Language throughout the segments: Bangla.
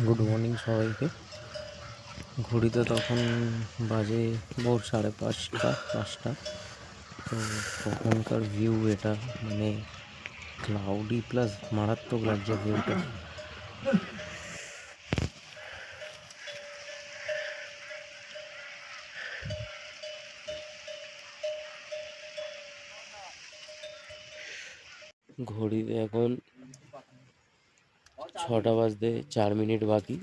গুড মর্নিং সবাইকে। ঘড়িতে তখন বাজে ভোর 5:30 তো তখনকার ভিউ এটা, মানে ক্লাউডি প্লাস মারাত্মক লাগছে ভিউটা। ঘড়িতে এখন 6:04 বাকি,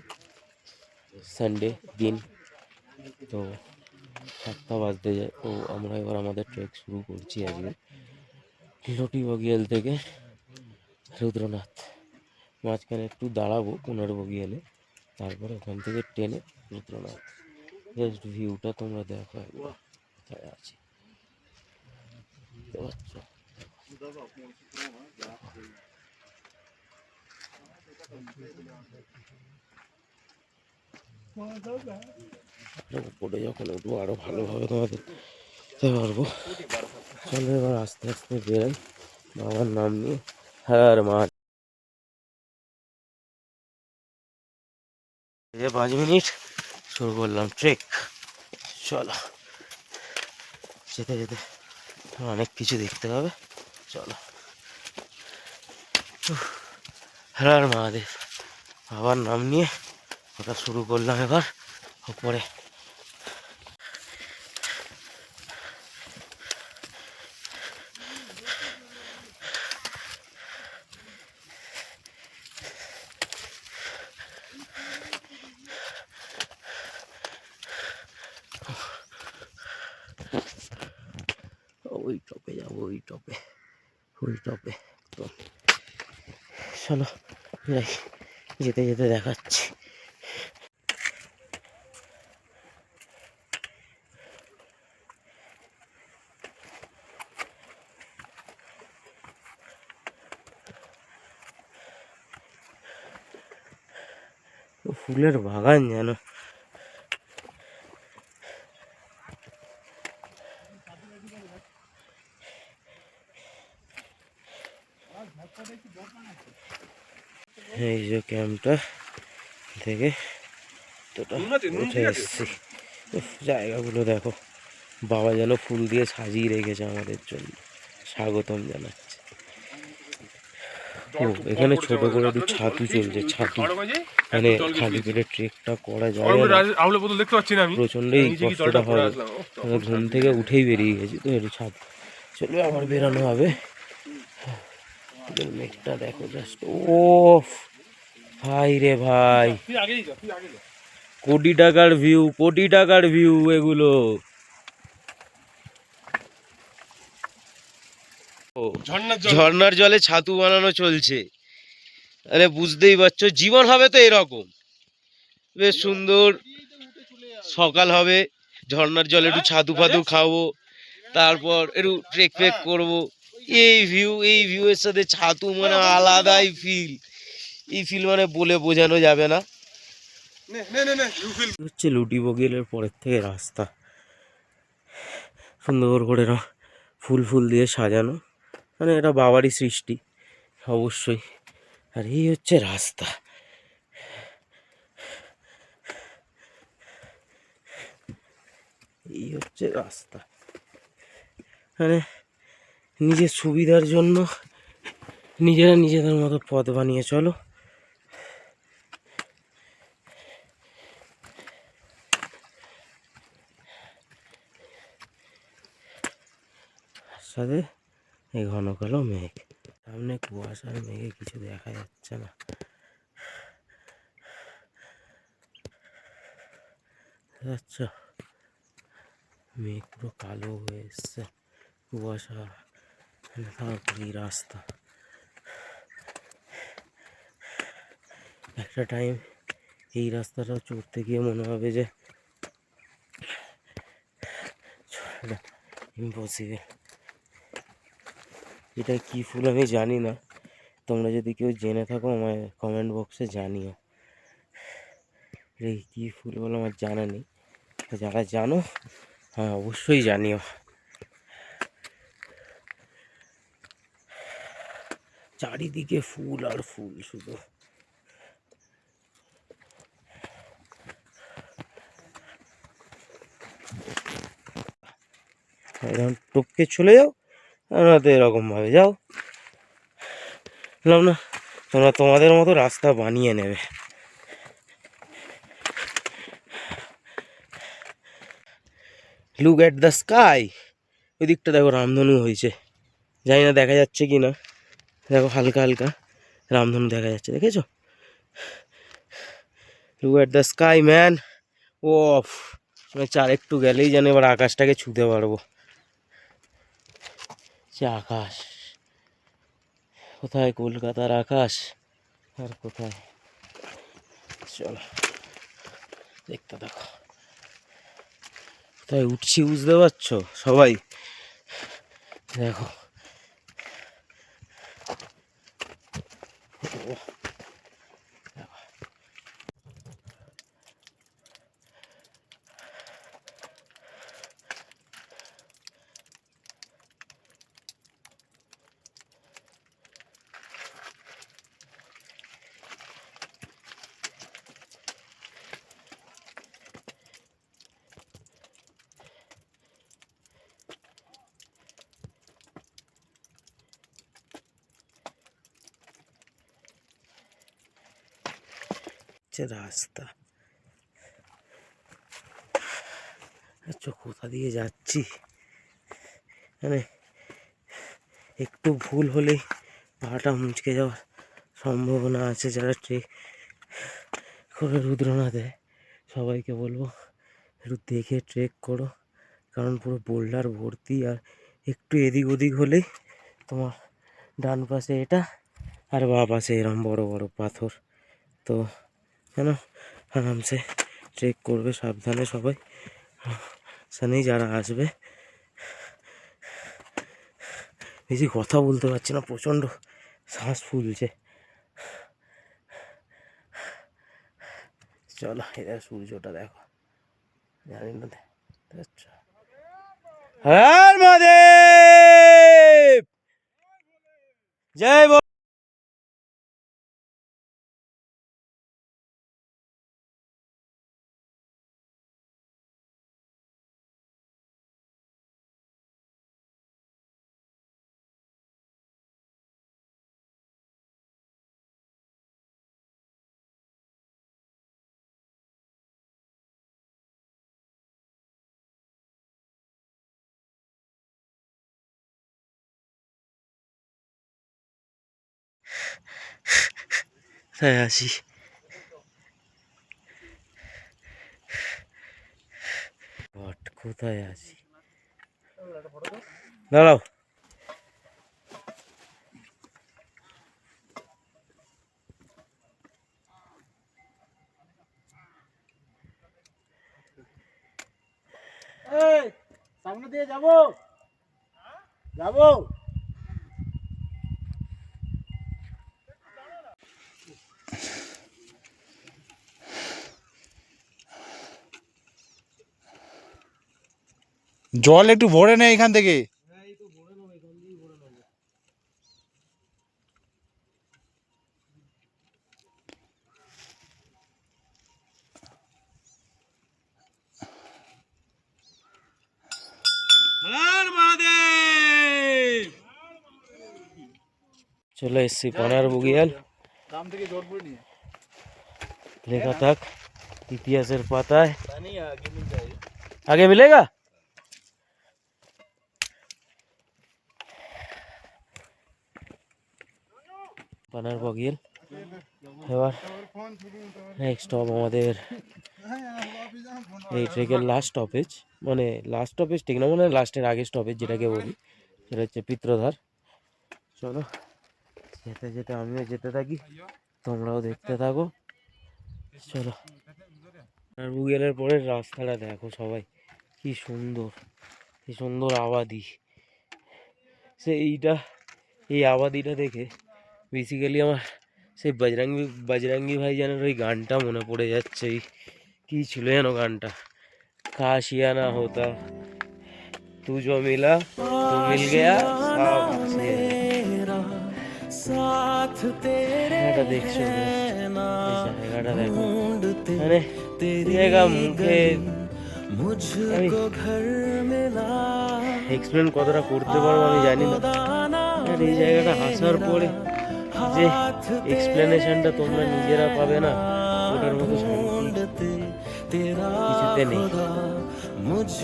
সানডে দিন। তো 7টা বাজতে যায়। তো আমরা এবার আমাদের ট্রেক শুরু করছি আজকে লটি বগিয়াল থেকে রুদ্রনাথ। মাঝখানে একটু দাঁড়াবো 15 বগিয়ালে, তারপরে ওখান থেকে ট্রেনে রুদ্রনাথ। জাস্ট ভিউটা তোমরা দেখো একবার কোথায় আছে। আচ্ছা, উপরে যখন উঠবো আরো ভালোভাবে তোমাদের দেখতে পারবো। চলো এবার আস্তে আস্তে বেরাই বাবার নাম নিয়ে। হ্যাঁ মা, 5 মিনিট শুরু করলাম ট্রেক। চলো, যেতে যেতে অনেক কিছু দেখতে হবে। চলো, হ্যাঁ মহাদেব, বাবার নাম নিয়ে ওটা শুরু করলাম এবার উপরে। ওই টপে যাবো, ওই টপে, ওই টপে একদম। চলো যাই, যেতে যেতে দেখাচ্ছি। ফুলের বাগান যেন। এই যে ক্যাম্পটা থেকে উঠে এসছি। জায়গাগুলো দেখো, বাবা যেন ফুল দিয়ে সাজিয়ে রেখেছে আমাদের জন্য, স্বাগতম জানাচ্ছে। ও এখানে ছোট করে একটু ছাতু চলছে, ছাতু মানে খালি পেটে ট্রেকটা করা যায় না, প্রচন্ডই কষ্টটা হবে। ঘুম থেকে উঠেই বেরিয়ে গেছি তো একটু ছাতু চলবে, আবার বেরানো হবে। মেঘটা দেখো জাস্ট, ও ভাই রে ভাই, কোটি টাকার ভিউ, কোটি টাকার ভিউ এগুলো। ঝর্ণার জলে ছাতু বানানো চলছে, আরে বুঝতেই পারছো জীবন হবে তো এরকম। বেশ সুন্দর সকাল হবে, ঝর্ণার জলে একটু ছাতু ফাতু খাবো, তারপর একটু ট্রেক ফেক করবো। এই ভিউ এর সাথে ছাতু মানে আলাদাই ফিল। এই ফিল মানে বলে বোঝানো যাবে না। হচ্ছে লুটি বগিলের পরের থেকে রাস্তা সুন্দর করে ফুল ফুল দিয়ে সাজানো, মানে এটা বাবারই সৃষ্টি অবশ্যই। আর এই হচ্ছে রাস্তা। এই হচ্ছে রাস্তা, মানে নিজের সুবিধার জন্য নিজেরা নিজেদের মতো পথ বানিয়ে চলো। সাথে এই ঘন কালো মেঘ, সামনে কুয়াশার মেঘে কিছু দেখা যাচ্ছে না। আচ্ছা, মেঘ পুরো কালো হয়ে এসছে, কুয়াশা, তারপরে রাস্তা। একটা টাইম এই রাস্তাটা চড়তে গিয়ে মনে হবে যে ইম্পসিবল। এটা কি ফুল আমি জানি না, তোমরা যদি কেউ জেনে থাকো আমায় কমেন্ট বক্সে জানিও। এই কি ফুল বলে আমার জানা নেই, যারা জানো হ্যাঁ অবশ্যই জানিও। চারিদিকে ফুল আর ফুল শুধু। এরকম টপকে চলে যাও, আমরা তো এরকম ভাবে যাও। বললাম না তোমরা তোমাদের মতো রাস্তা বানিয়ে নেবে। Look at the sky. ওই দিকটা দেখো রামধনু হয়েছে, জানি না দেখা যাচ্ছে কি না, দেখো হালকা হালকা রামধনু দেখা যাচ্ছে, দেখেছো? Look at the sky man. ও চার একটু গেলেই যেন এবার আকাশটাকে ছুঁতে পারবো। সে আকাশ কোথায়, কলকাতার আকাশ আর কোথায়, চলো দেখতে দেখো কোথায় উঠছি, বুঝতে পারছো সবাই? দেখো রাস্তা, আচ্ছা কোথা দিয়ে যাচ্ছি, মানে একটু ভুল হলেই পাটা মুচকে যাওয়ার সম্ভাবনা আছে। যারা ট্রেক করে রুদ্রনাথে, সবাইকে বলবো একটু দেখে ট্রেক করো, কারণ পুরো বোল্ডার ভর্তি, আর একটু এদিক ওদিক হলেই তোমার ডান পাশে এটা আর বাঁ পাশে এরম বড় বড় পাথর। তো কেন আরামসে ট্রেক করবে সাবধানে সবাই, সানেই যারা আসবে। বেশি কথা বলতে পারছি না, প্রচণ্ড শ্বাস ফুলছে। চলো এটা সূর্যটা দেখো, জানি না আচ্ছা। হর মহাদেব, জয় বল। কোথায় আসি, কোথায় আসি, দাঁড়াও। সামনে দিয়ে যাবো, যাবো। জল একটু ভরে নেয় এখান থেকে। চলে এসছি পানার বুগিয়াল, লেখা থাক ইতিহাসের পাতায়, আগে মিলেগা। পানার বগিয়াল, এবার নেক্সট স্টপ আমাদের এই ট্রেকের লাস্ট স্টপেজ, মানে লাস্ট স্টপেজ ঠিক না, মানে লাস্টের আগে স্টপেজ যেটাকে বলি, সেটা হচ্ছে পিত্রধার। চলো যেতে যেতে আমিও যেতে থাকি, তোমরাও দেখতে থাকো। চলো, আর বুগেলের পরের রাস্তাটা দেখো সবাই, কি সুন্দর, কি সুন্দর আবাদি। এই আবাদিটা দেখে বেসিক্যালি আমার সেই বজরঙ্গি ভাইজানের ওই গানটা মনে পড়ে যাচ্ছে। কি ছিল যেন গানটা, কাশিয়ানা হতা তু জো মিলা তু মিল গয়া জায়গাটা দেখছো, এই জায়গাটা দেখো, মানে জায়গা মুখে আমি এক্সপ্লেন কতটা করতে পারবো আমি জানি না, আর এই জায়গাটা আসার পরে যে এক্সপ্লেনেশনটা তোমরা নিজেরা পাবে না, ওটার মতো শান্তি কিছুতে নেই।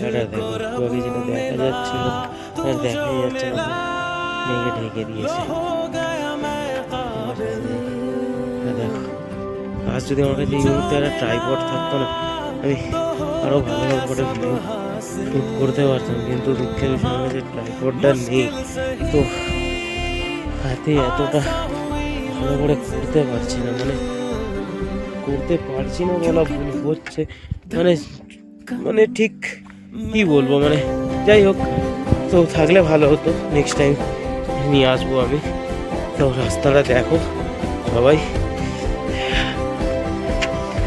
এটা দেখো, একটু আগে যেটা দেখা যাচ্ছিল আর দেখাই যাচ্ছে না, মেঘে ঢেকে দিয়েছে। দেখো, আজ যদি আমার কাছে এই মুহূর্তে একটা ট্রাইপড থাকতো না, আমি আরো ভালো করে ভিডিও শুট করতে পারতাম, কিন্তু দুঃখের বিষয় আমার কাছে ট্রাইপডটা নেই, তো হাতে এতটা ভালো করে করতে পারছি না, মানে করতে পারছি না বলা ভুল হচ্ছে, মানে মানে ঠিক কি বলবো, মানে যাই হোক, তো থাকলে ভালো হতো, নেক্সট টাইম নিয়ে আসবো আমি। তো রাস্তাটা দেখো সবাই,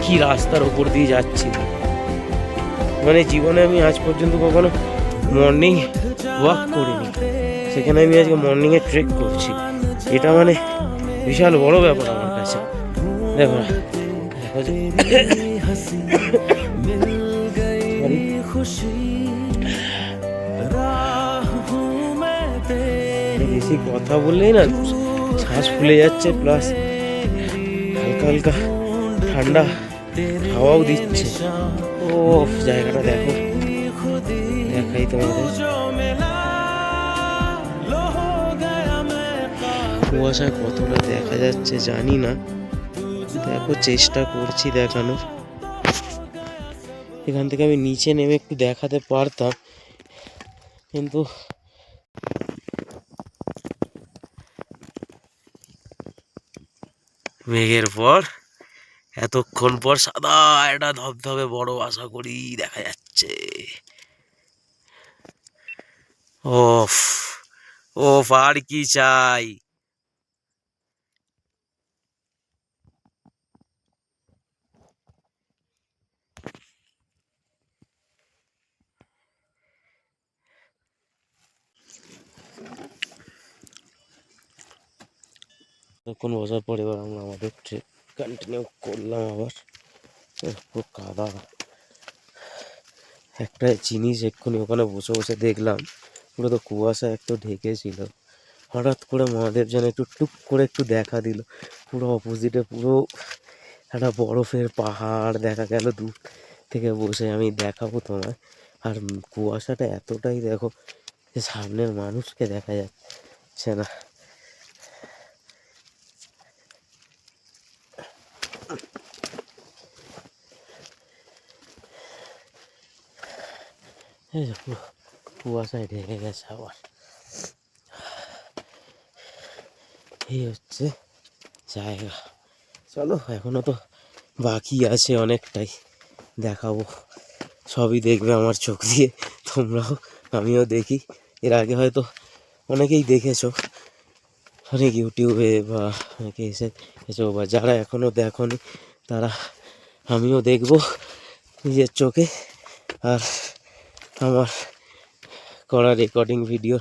কি রাস্তার ওপর দিয়ে যাচ্ছি, মানে জীবনে আমি আজ পর্যন্ত কখনো মর্নিং ওয়াক করিনি, সেখানে আমি আজকে মর্নিংয়ে ট্রেক করছি, এটা মানে বিশাল বড় ব্যাপার আমার কাছে। দেখো দেখো যে বেশি কথা বললেই না শ্বাস ফুলে যাচ্ছে, প্লাস হালকা হালকা ঠান্ডা হাওয়াও দিচ্ছে। ও জায়গাটা দেখো, দেখাই তোমাদের, কুয়াশা কতটা দেখা যাচ্ছে জানি না, দেখো চেষ্টা করছি দেখানোর। এখান থেকে আমি নিচে নেমে একটু দেখাতে পারতাম, কিন্তু মেঘের পর এতক্ষণ পর সাদা একটা ধবধবে বড় আশা করি দেখা যাচ্ছে। ওফ ওফ, আর কি চাই। তখন বসার পর এবার আমরা আমাদের ট্রেক কন্টিনিউ করলাম আবার। পুরো কাদা, একটা জিনিস এক্ষুনি ওখানে বসে বসে দেখলাম, পুরো তো কুয়াশা এক তো ঢেকেছিল, হঠাৎ করে মহাদেব যেন একটু টুক করে একটু দেখা দিল, পুরো অপোজিটে পুরো একটা বরফের পাহাড় দেখা গেল দূর থেকে বসে, আমি দেখাবো তোমায়। আর কুয়াশাটা এতটাই দেখো যে সামনের মানুষকে দেখা যাচ্ছে না। এই যে পুরো কুয়াশায় ঢেকে গেছে আবার। এই হচ্ছে জায়গা। চলো, এখনো তো বাকি আছে অনেকটাই, দেখাবো, সবই দেখবে আমার চোখ দিয়ে, তোমরাও আমিও দেখি। এর আগে হয়তো অনেকেই দেখেছো, অনেক ইউটিউবে বা অনেকে এসেছো, বা যারা এখনো দেখোনি তারা, আমিও দেখবো নিজের চোখে, আর আমার করা রেকর্ডিং ভিডিও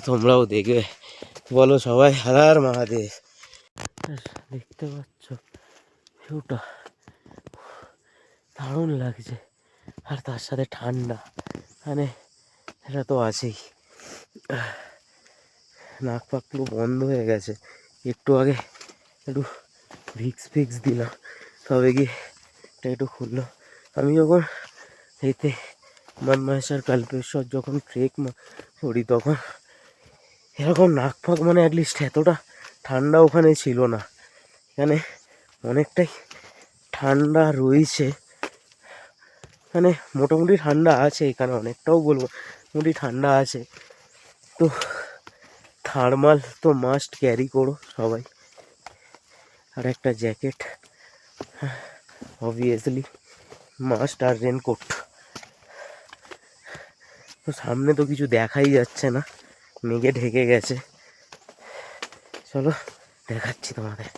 তোমরাও দেখবে। বলো সবাই হর হর মহাদেব। দেখতে পাচ্ছ ভিউটা, দারুণ লাগছে, আর তার সাথে ঠান্ডা, মানে এটা তো আছেই। নাক পাক পুরো বন্ধ হয়ে গেছে, একটু আগে একটু ভিক্স দিলাম, তবে গিয়ে এটা একটু খুললো। আমি যখন এতে মনমাহেশ্বর কাল্পেশ্বর যখন ট্রেক করি, তখন এরকম নাক ফাঁক, মানে অ্যাটলিস্ট এতটা ঠান্ডা ওখানে ছিল না, এখানে অনেকটাই ঠান্ডা রয়েছে, মানে মোটামুটি ঠান্ডা আছে এখানে, অনেকটাও বলবো মোটামুটি ঠান্ডা আছে। তো থার্মাল তো মাস্ট ক্যারি করো সবাই, আর একটা জ্যাকেট অবভিয়াসলি মাস্ট, আর রেনকোট। তো সামনে তো কিছু দেখাই যাচ্ছে না, মেঘে ঢেকে গেছে, চলো দেখাচ্ছি তোমাদের।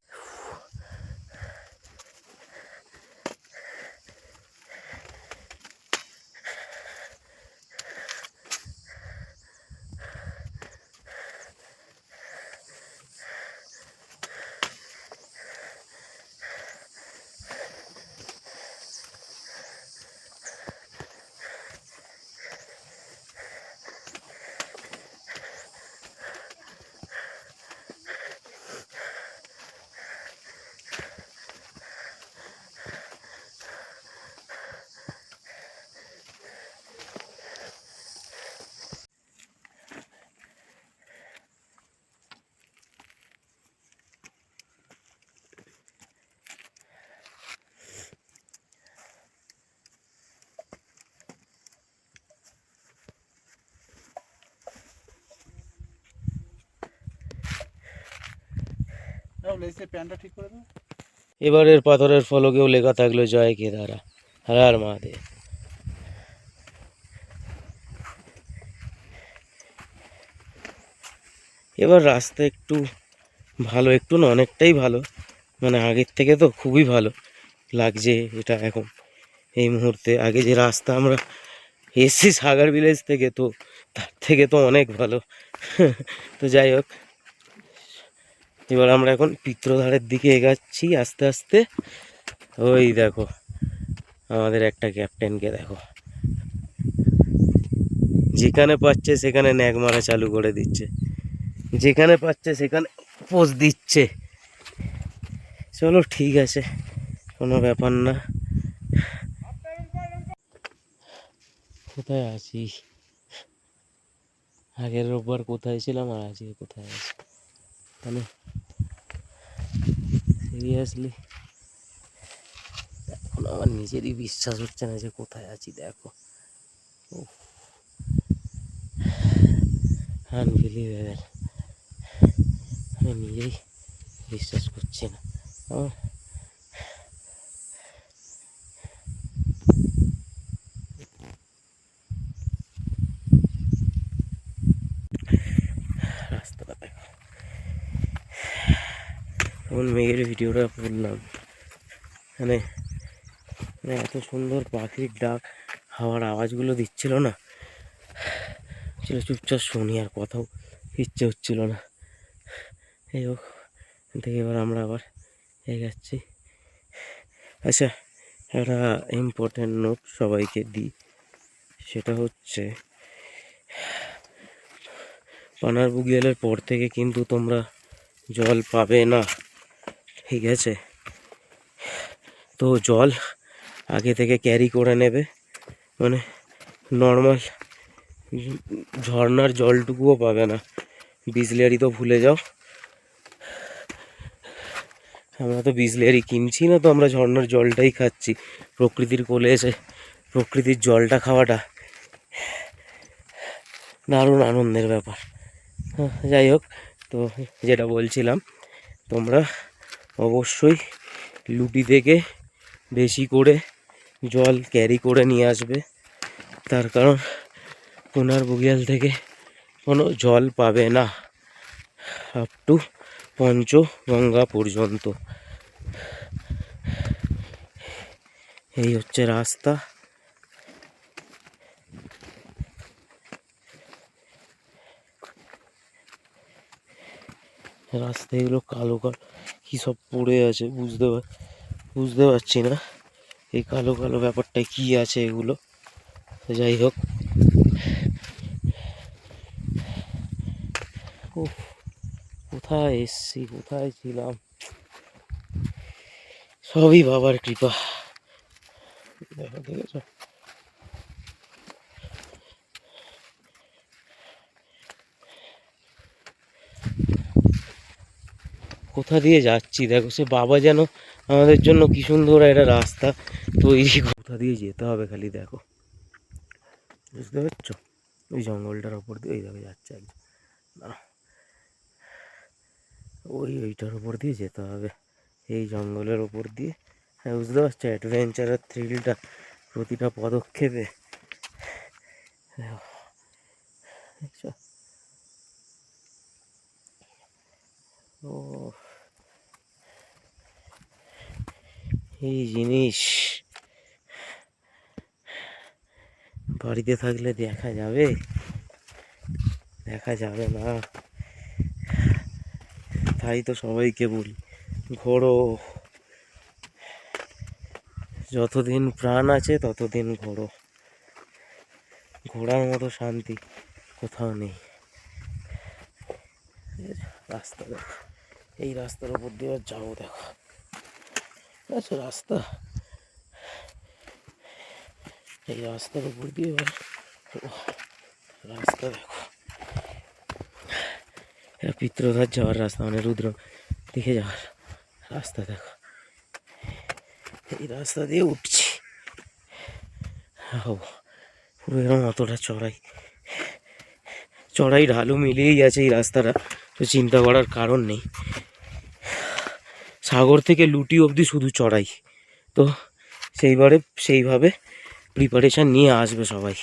লেসে প্যান্টটা ঠিক করে দাও। এবারের পাথরের ফলকেও লেখা থাকলো জয় কেদারা, হর হর মহাদেব। এবার রাস্তা একটু ভালো, একটু না অনেকটাই ভালো, মানে আগের থেকে তো খুবই ভালো লাগছে এটা এখন এই মুহূর্তে। আগে যে রাস্তা আমরা এসছি সাগার ভিলেজ থেকে, তো তার থেকে তো অনেক ভালো। তো যাই হোক, এবার আমরা এখন পিত্রধারের দিকে এগাচ্ছি আস্তে আস্তে। ওই দেখো আমাদের একটা ক্যাপ্টেনকে দেখো, যেখানে পাচ্ছে সেখানে ন্যাক মারা চালু করে দিচ্ছে, যেখানে পাচ্ছে সেখানে পোজ দিচ্ছে। চলো ঠিক আছে, কোনো ব্যাপার না। কোথায় আছি, আগের রোববার কোথায় ছিলাম আর আজকে কোথায় আছি, মানে সিরিয়াসলি এখন আমার নিজেরই বিশ্বাস হচ্ছে না যে কোথায় আছি। দেখো আনবিলিভেবল, আমি নিজেই বিশ্বাস করছি না। আমার রাস্তাটা দেখো, এখন মেঘের ভিডিওটা করলাম, মানে মানে এত সুন্দর পাখির ডাক, হাওয়ার আওয়াজগুলো দিচ্ছিল না, ছিল চুপচাপ শুনি, আর কথাও ইচ্ছে হচ্ছিল না। এই হোক, এখান থেকে এবার আমরা আবার এগাচ্ছি। আচ্ছা, একটা ইম্পর্টেন্ট নোট সবাইকে দিই, সেটা হচ্ছে পানার বুগিয়ালের পর থেকে কিন্তু তোমরা জল পাবে না, ঠিক আছে? তো জল আগে থেকে ক্যারি করে নেবে, মানে নর্মাল ঝর্নার জলটুকুও পাবে না। বিসলেরি তো ভুলে যাও, আমরা তো বিসলেরি কিনছি না, তো আমরা ঝর্নার জলটাই খাচ্ছি। প্রকৃতির কোলে এসে প্রকৃতির জলটা খাওয়াটা দারুণ আনন্দের ব্যাপার। যাই হোক, তো যেটা বলছিলাম, তোমরা অবশ্যই লুটি থেকে বেশি করে জল ক্যারি করে নিয়ে আসবে, তার কারণ কোনার বুগিয়াল থেকে কোনো জল পাবে না আপ টু পঞ্চগঙ্গা পর্যন্ত। এই হচ্ছে রাস্তা। রাস্তা এগুলো কালো কালো কী সব পড়ে আছে, বুঝতে পারছি না এই কালো কালো ব্যাপারটা কি আছে এগুলো। যাই হোক, কোথায় এসছি, কোথায় ছিলাম, সবই বাবার কৃপা। দেখো দেখেছো, কোথা দিয়ে যাচ্ছি দেখো, সে বাবা যেন আমাদের জন্য কি সুন্দর একটা রাস্তা তৈরি, কোথা দিয়ে যেতে হবে খালি দেখো, বুঝতে পারছো? ওই জঙ্গলটার ওপর দিয়ে ওই দেখো যাচ্ছে একজন, ওইটার ওপর দিয়ে যেতে হবে, এই জঙ্গলের ওপর দিয়ে। হ্যাঁ, বুঝতে পারছো অ্যাডভেঞ্চারের থ্রিলটা প্রতিটা পদক্ষেপে। দেখছো? ও এই জিনিস বাড়িতে থাকলে দেখা যাবে, দেখা যাবে না। তাই তো সবাইকে বলি, ঘোরো, যতদিন প্রাণ আছে ততদিন ঘোরো, ঘোরার মতো শান্তি কোথাও নেই। রাস্তা দেখো, এই রাস্তার উপর দিয়ে যাবো দেখো, আচ্ছা রাস্তা, এই রাস্তার উপর দিয়ে রাস্তা দেখো, এটা পিত্রধার যাওয়ার রাস্তা, মানে রুদ্র দিকে যাওয়ার রাস্তা দেখো, এই রাস্তা দিয়ে উঠছি। পুরো এরকম অতটা চড়াই ঢালু মিলিয়েই আছে এই রাস্তাটা, তো চিন্তা করার কারণ নেই। সাগর থেকে লুটি অবধি শুধু চড়াই। তো সেইভাবে প্রিপারেশান নিয়ে আসবে সবাই,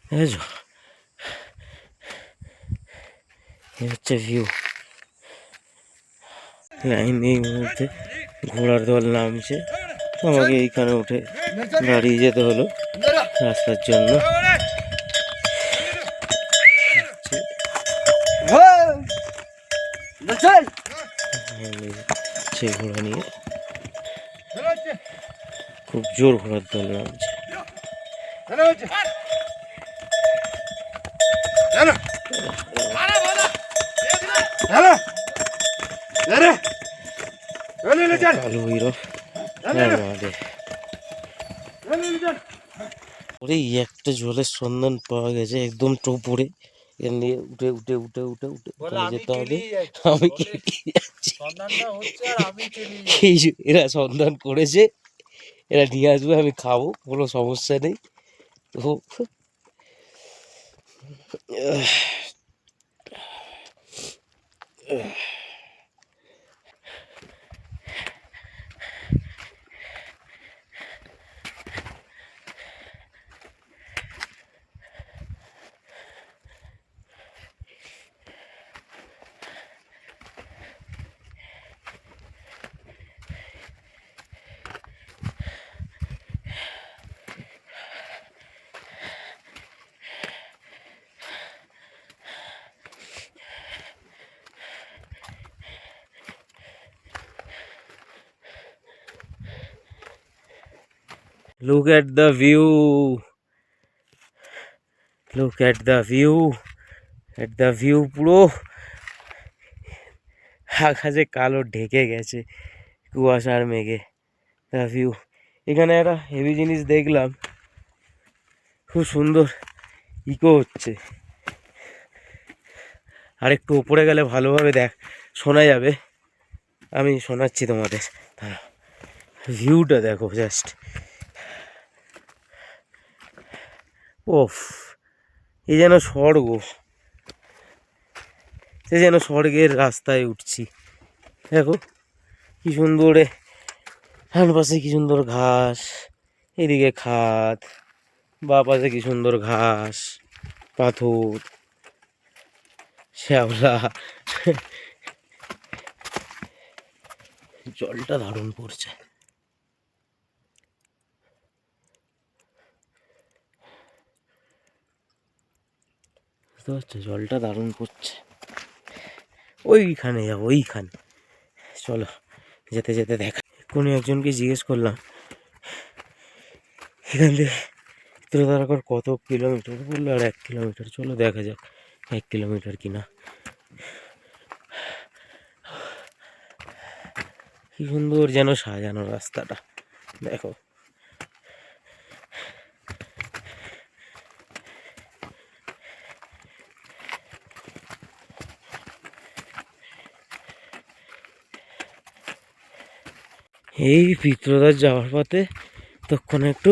বুঝেছ? এই হচ্ছে ভিউ। লাইন এই মুহূর্তে ঘোড়ার দল নামছে, আমাকে এইখানে উঠে দাঁড়িয়ে যেতে হলো রাস্তার জন্য। সেই ঘোড়া নিয়ে খুব জোর ঘোড়ার দল নামছে। কালো ভৈরব আমাদের ওরে একটা জলের সন্ধান পাওয়া গেছে একদম টোপরে, এর নিয়ে উঠে উঠে উঠে উঠে উঠে যেতে হবে। আমি যাচ্ছি, এই যে এরা সন্ধান করেছে, এরা নিয়ে আসবে, আমি খাবো, কোনো সমস্যা নেই। তো look at the view, look at the view, at the view। পুরো আকাশে কালো ঢেকে গেছে কুয়াশার মেঘে। The view. এখানে একটা হেভি জিনিস দেখলাম, খুব সুন্দর ইকো হচ্ছে। আর একটু উপরে গেলে ভালোভাবে শোনা যাবে, আমি শোনাচ্ছি তোমাদের। ভিউটা দেখো জাস্ট, ওফ, এ যেন স্বর্গ, সে যেন স্বর্গের রাস্তায় উঠছি। দেখো কি সুন্দর, ডান পাশে কি সুন্দর ঘাস, এদিকে খাদ, বাঁ পাশে কি সুন্দর ঘাস, পাথর, শ্যাওলা। জলটা দারুণ পড়ছে, বুঝতে পারছো? জলটা দারুণ পড়ছে। ওইখানে যাবো, ওইখানে চলো, যেতে যেতে দেখা। কোনো একজনকে জিজ্ঞেস করলাম এখান থেকে চিত্রতারাগড় কত কিলোমিটার, বললো আর 1 কিলোমিটার। চলো দেখা যাক 1 কিলোমিটার কিনা। কি সুন্দর যেন সাজানো রাস্তাটা, দেখো। এই পিত্রদার যাওয়ার পথে তখন একটু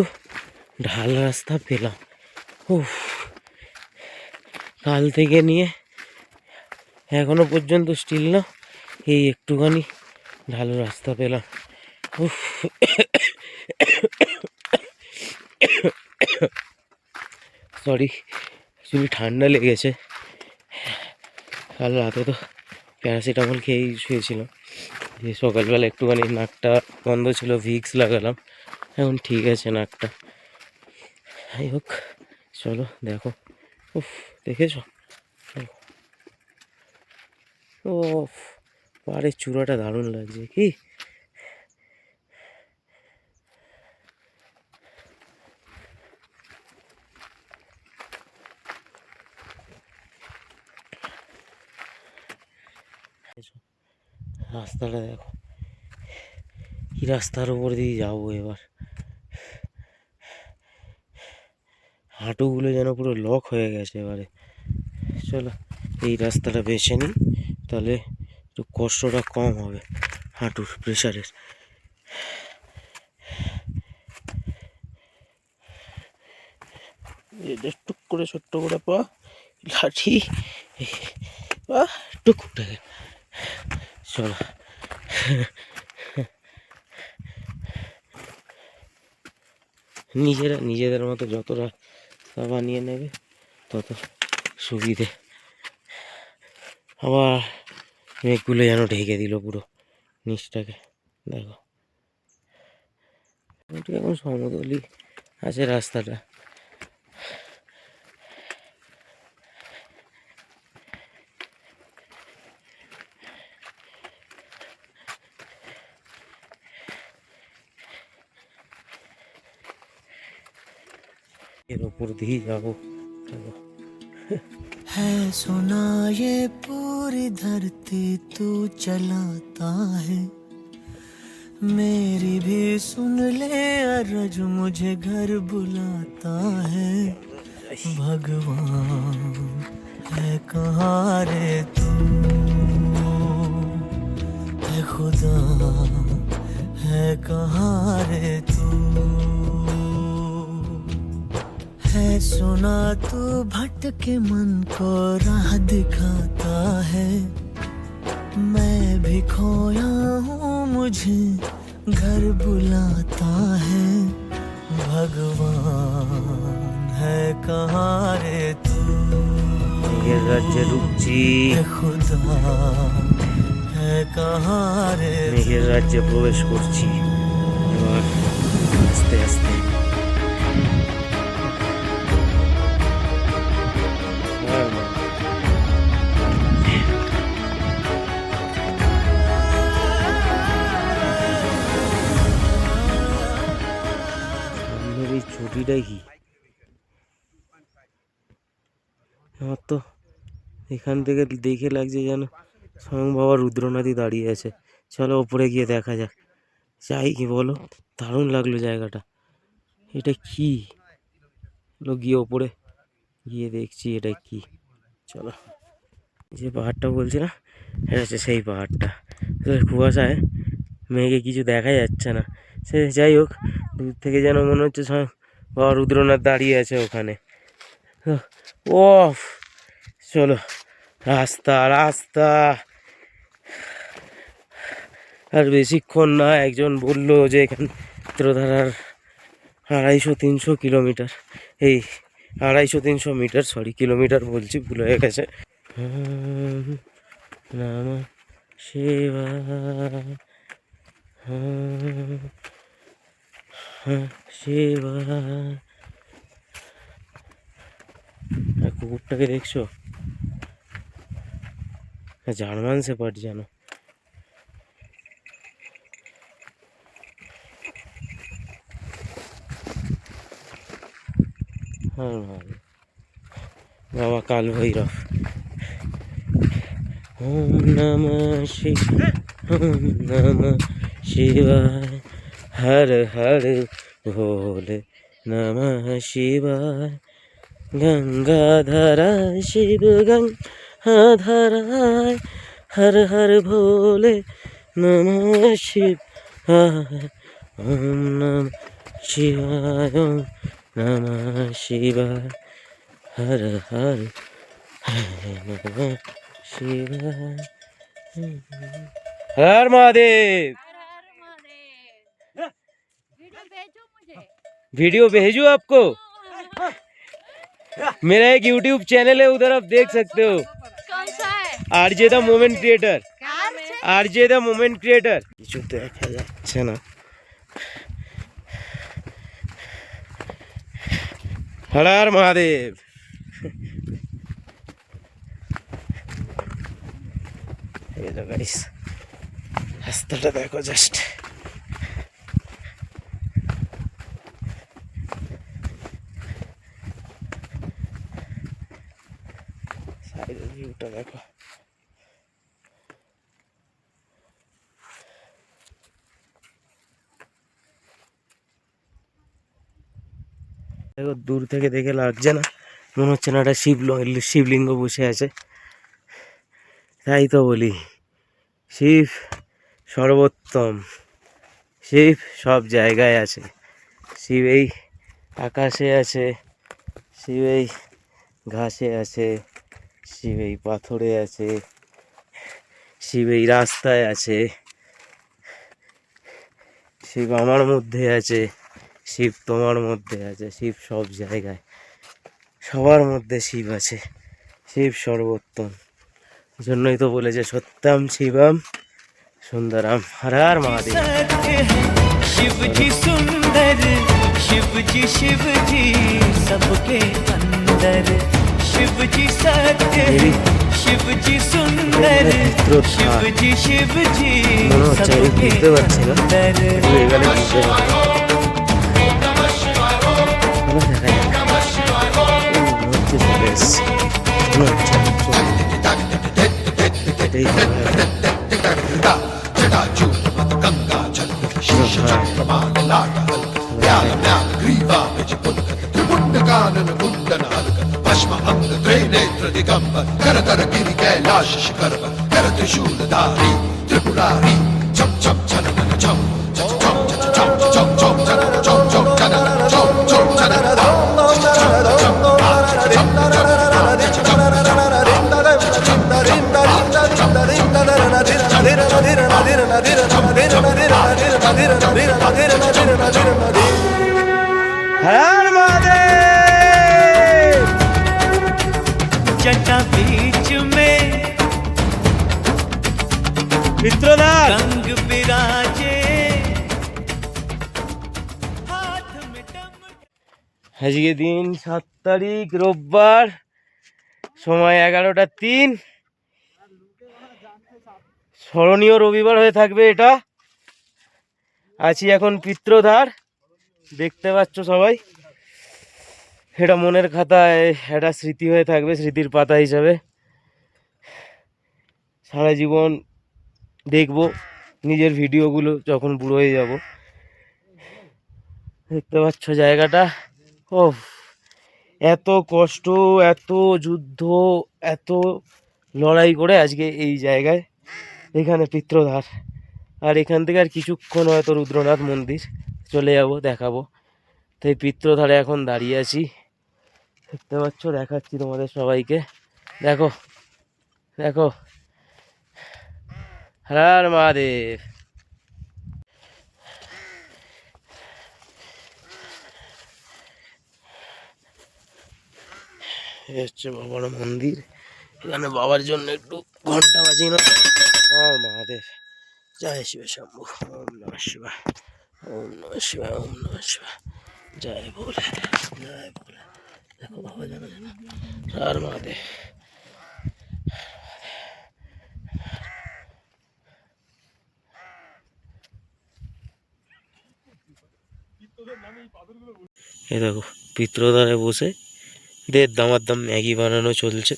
ঢাল রাস্তা পেলাম। উফ, কাল থেকে নিয়ে এখনো পর্যন্ত স্টিল না, এই একটুখানি ঢালু রাস্তা পেলাম। উফ, সরি, অ্যাকচুয়ালি ঠান্ডা লেগেছে। কাল রাতে তো প্যারাসিটামল খেয়েই শুয়েছিলাম, যে সকালবেলা একটুখানি নাকটা বন্ধ ছিল, ভিক্স লাগালাম, এখন ঠিক আছে নাকটা। যাই হোক, চলো দেখো। উফ, দেখেছো? ও, পাহাড়ের চূড়াটা দারুণ লাগছে কি। রাস্তাটা দেখো, কি রাস্তার উপর দিয়ে যাবো এবার। হাঁটুগুলো যেন পুরো লক হয়ে গেছে এবারে। চলো এই রাস্তাটা বেছে নিই, তাহলে একটু কষ্টটা কম হবে হাঁটুর প্রেশারের। টুক করে ছোট্ট করে পা লাঠি, টুক চলো নিজেদের মতো যত রাস্তা বানিয়ে নেবে তত সুবিধে। আবার মেঘগুলো যেন ঢেকে দিল পুরো নিচটাকে, দেখো একটু এখন সমতলই আছে রাস্তাটা। এর ওপর দিয়েই যাবো, দেখো है सुना ये पूरी धरती तू चलाता है, मेरी भी सुन ले अरज मुझे घर बुलाता है। भगवान है कहाँ रे तू, है खुदा है कहाँ रे तू, है सुना तू भटके मन को राह दिखाता है, मैं भी खोया हूँ मुझे घर बुलाता है। भगवान है कहाँ रे तू, মেঘের রাজ্যে ঢুকছি, है खुदा है कहाँ रे तू। মেঘের রাজ্যে প্রবেশ করছি এবার আস্তে আস্তে। সামনের এই ছুটিটা কি, আমার তো এখান থেকে দেখে লাগছে যেন স্বয়ং বাবা রুদ্রনাথই দাঁড়িয়ে আছে। চলো ওপরে গিয়ে দেখা যাক, যাই কি বলো, দারুণ লাগলো জায়গাটা। এটা কি, চলো গিয়ে ওপরে গিয়ে দেখছি এটা কি। চলো, যে পাহাড়টা বলছি না, এটা হচ্ছে সেই পাহাড়টা। তো কুয়াশায় মেঘে কিছু দেখা যাচ্ছে না, সে যাই হোক, দূর থেকে যেন মনে হচ্ছে স্বয়ং বাবা রুদ্রনাথ দাঁড়িয়ে আছে ওখানে। ও চলো, রাস্তা রাস্তা আর বেশিক্ষণ না। একজন বললো যে এখান চিত্রধারার 250-300 কিলোমিটার, এই 250-300 মিটার, সরি কিলোমিটার বলছি, ভুল হয়ে গেছে। নাম শিবায়, শিবায়। কুকুরটাকে দেখছো, জার্মান শেপার্ড যেন। বাবা কাল ভৈরব। ওম নমঃ শিবায়, ওম নমঃ শিবায়, হর হর ভোলে নমঃ শিবায়। গঙ্গাধরায় শিব গঙ্গাধরায়, হর হর ভোলে নমঃ শিবায়। ওম নমঃ শিবায়, ওম নমঃ শিবায়, হর হর নমঃ শিবায়। হর মহাদেব। वीडियो भेजूं आपको, मेरा एक YouTube चैनल है, उधर आप देख सकते हो। कौन सा है? आरजे द मोमेंट क्रिएटर, क्या नाम है? RJ the moment creator. কিছু দেখা যাচ্ছে না। হর হর মহাদেব। এই তো গাইস, রাস্তাটা দেখো জাস্ট। সাইডের ভিউটা দেখো। দেখো দূর থেকে দেখে লাগছে না, মনে হচ্ছে না একটা শিবলিঙ্গ বসে আছে। তাই তো বলি, শিব সর্বোত্তম, শিব সব জায়গায় আছে। শিব এই আকাশে আছে, শিব এই ঘাসে আছে, শিব এই পাথরে আছে, শিব এই রাস্তায় আছে, শিব আমার মধ্যে আছে, শিব তোমার মধ্যে আছে, শিব সব জায়গায়, সবার মধ্যে শিব আছে, শিব সর্বোত্তম। জন্যই তো বলেছে সত্যম শিবম সুন্দরম। হর হর মহাদেব। सत्य है शिव जी सुंदर, शिव जी सबके अंदर। शिव जी सत्य है, शिव जी सुंदर, शिव जी सबके अंदर। भस्म अंग त्रिनेत्र दिगंबर करतर गिरि कैलाश शिखर कर त्रिशूलधारी त्रिपुरारी चम चम चनन चम चम चम चम चम चम चनन चम चम चनन चम चम चनन হর মহাদেব। जटा बीच में মিত্রদার रंग बिराजे, हाथ में दम। আজকে দিন 7 তারিখ রোববার, সময় 11টা 3। স্মরণীয় রবিবার হয়ে থাকবে এটা। আছি এখন পিত্রধার, দেখতে পাচ্ছ সবাই। এটা মনের খাতায় একটা স্মৃতি হয়ে থাকবে, স্মৃতির পাতা হিসাবে। সারা জীবন দেখবো নিজের ভিডিওগুলো যখন বুড়ো হয়ে যাব। দেখতে পাচ্ছ জায়গাটা। ও এত কষ্ট, এত যুদ্ধ, এত লড়াই করে আজকে এই জায়গায়, এখানে পিত্রধার। আর এখান থেকে আর কিছুক্ষণ হয়তো রুদ্রনাথ মন্দির চলে যাব, দেখাবো। তাই পিত্রধারে এখন দাঁড়িয়ে আছি, দেখতে পাচ্ছ, দেখাচ্ছি তোমাদের সবাইকে। দেখো দেখো, হর হর মহাদেব। এই হচ্ছে বাবার মন্দির। এখানে বাবার জন্য একটু ঘন্টা বাজিয়ে না। হর মহাদেব, জয় শিব শম্ভু, ওম নমঃ শিবায়, ওম নমঃ শিবায়, ওম নমঃ শিবায়, জয় ভোলে, জয় ভোলে। দেখো বাবা জানা জানা, হর মহাদেব। এই দেখো পিত্রদারে বসে দের দামার ম্যাগি বানানো চলছে।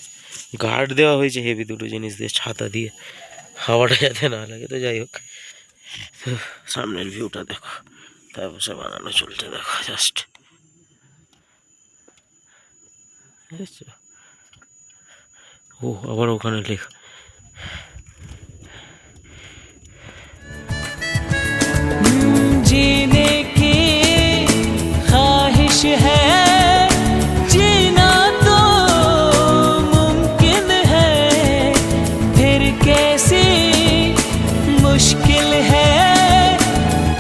গার্ড দেওয়া হয়েছে হেভি দুটো জিনিস দিয়ে, ছাতা দিয়ে, হাওয়াটা যাতে না লাগে। তো যাই হোক, সামনের ভিউটা দেখো, তারপর সে বানানো চলছে দেখো জাস্ট। ও আবার ওখানে লেখা, जीने की ख्वाहिश है, जीना तो मुमकिन है, फिर कैसी मुश्किल है,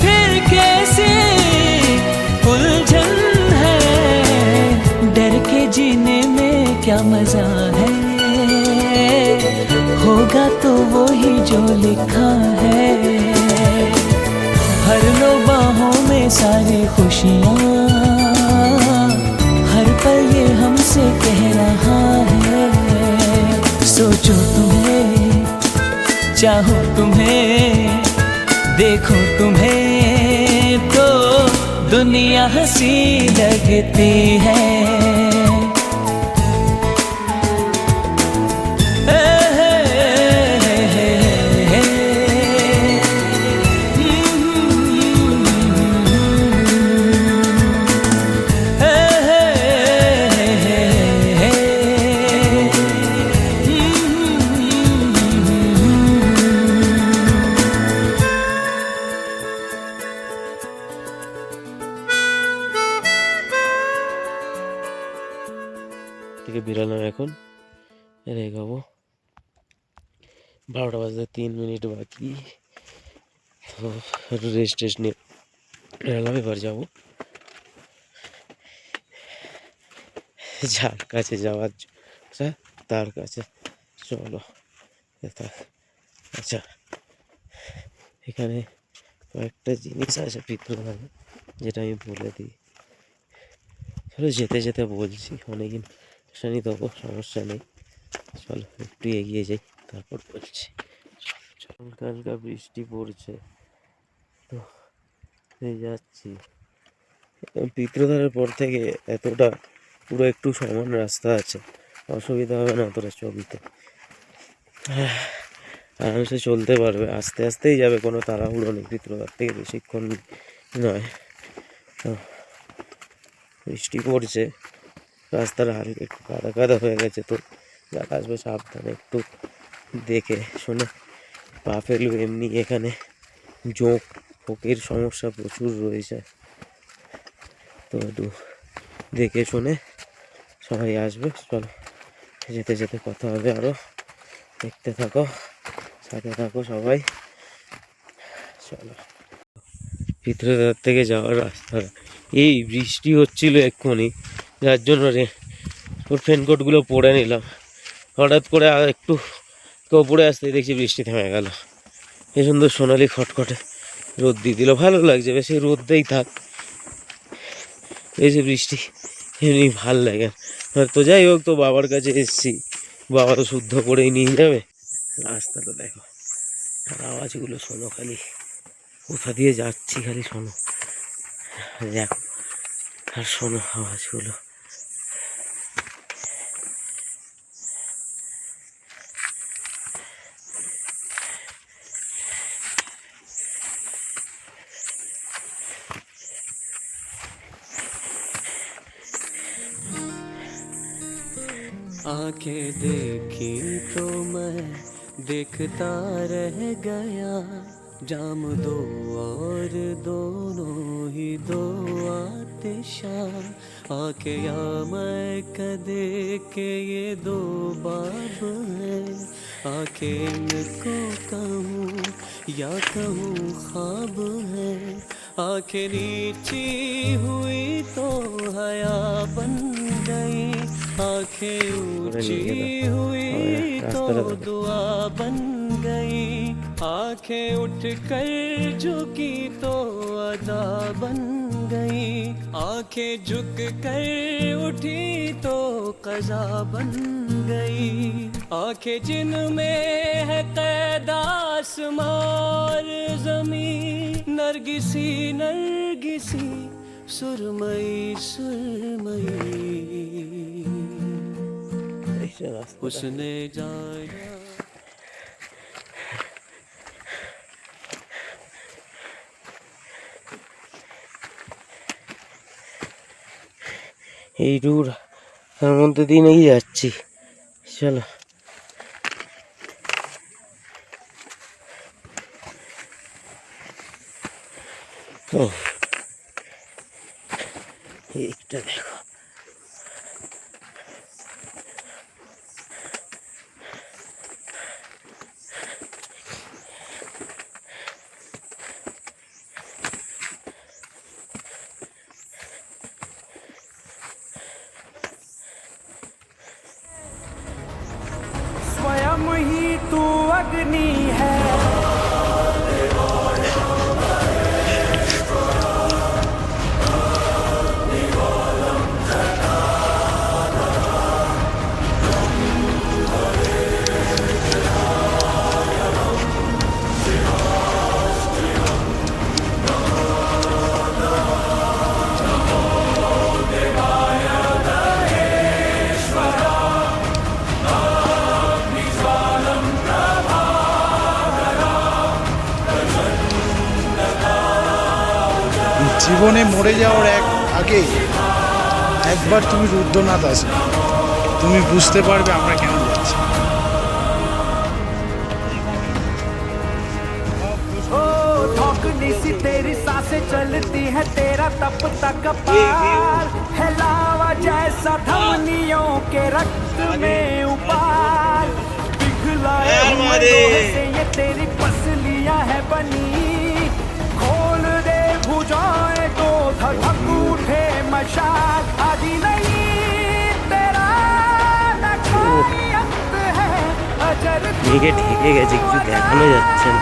फिर कैसी उलझन है। डर के जीने में क्या मजा है, होगा तो वो ही जो लिखा है। भर लो बाहों में सारी खुशियाँ, हर पल ये हमसे कह रहा है। सोचो तुम्हें, चाहो तुम्हें, देखो तुम्हें, तो दुनिया हंसी लगती है। থেকে বেরালাম এখন, রেখাবো 12টা বাজতে 3 মিনিট বাকি। তো একটু রেস্ট টেস্ট নিয়ে এলাম, এবার যাবো যার কাছে যাওয়ার তার কাছে। চলো। আচ্ছা, এখানে কয়েকটা জিনিস আছে পিতৃভাবে, যেটা আমি বলে দিই। চলো যেতে যেতে বলছি, অনেকদিন শানি দেবো, সমস্যা নেই। চলো একটু এগিয়ে যাই, তারপর বলছি। হালকা হালকা বৃষ্টি পড়ছে, তো যাচ্ছি। পিত্রধারের পর থেকে এতটা পুরো একটু সমান রাস্তা আছে, অসুবিধা হবে না অতটা চলতে, আরামসে চলতে পারবে। আস্তে আস্তেই যাবে, কোনো তাড়াহুড়ো নেই, পিত্রধার থেকে বেশিক্ষণ নয়। তো বৃষ্টি পড়ছে, রাস্তাটা হালকা একটু কাদা কাদা হয়ে গেছে, তো যারা আসবে সাবধানে একটু দেখে শুনে পা ফেলবে। এমনি এখানে জোঁক ফোঁকের সমস্যা প্রচুর রয়েছে, তো একটু দেখে শুনে সবাই আসবে। চলো যেতে যেতে কথা হবে আরও, দেখতে থাকো, সাথে থাকো সবাই। চলো ভিতরের থেকে যাওয়ার রাস্তা, এই বৃষ্টি হচ্ছিল এক্ষুনি, যার জন্য ওর রেনকোটগুলো পরে নিলাম। হঠাৎ করে একটু ওপরে আসতে দেখছি বৃষ্টি থেমে গেল। এই সুন্দর সোনালি খটখটে রোদ দিয়ে দিল, ভালো লাগছে, বেশি রোদতেই থাক, এই যে বৃষ্টি এমনি ভাল লাগে। তো যাই হোক, তো বাবার কাছে এসছি, বাবা তো শুদ্ধ করেই নিয়ে যাবে। রাস্তাটা দেখো, আর আওয়াজগুলো শোনো, খালি কোথা দিয়ে যাচ্ছি খালি শোনো, দেখো আর শোনো আওয়াজগুলো। आंखें देखी तो मैं देखता रह गया, जाम दो और दोनों ही दो आतिशां, आंखें या मैं कदे के ये दो बाब हैं, आंखें इनको कहूँ या कहूँ ख्वाब है, आंखें नीची हुई तो हया बन गई, आंखें ऊंची हुई तो दुआ बन गई, आंखें उठ कर झुकी तो अदा बन गई, आंखें झुक कर उठी तो क़ज़ा बन गई, आंखें जिनमें है क़ैद आसमां और ज़मीं, नरगिसी नरगिसी सुरमई सुरमई, उसने जाना। এই ট্যুর তার মধ্যে দিনেই যাচ্ছি। চলো ও এইটা দেখো, स्वयं ही तू अग्नि है, জীবনে মরে যাওয়ার আগে একবার তুমি রুদ্রনাথ আসো, তুমি বুঝতে পারবে আমরা কেন যাচ্ছি। धौकनी सी तेरी सांसें चलती है, तेरा तपता कपाल है लावा जैसा, धमनियों के रक्त में उबाल, पिघलाए हुए लोहे से ये तेरी पसलियां है बनी, खोल दे भुजाएं तो धधक उठे मशाल, आदि नहीं तेरा न कोई अंत है, अजर মেঘে ঢেকে গেছে, কিছু দেখানো যাচ্ছে না,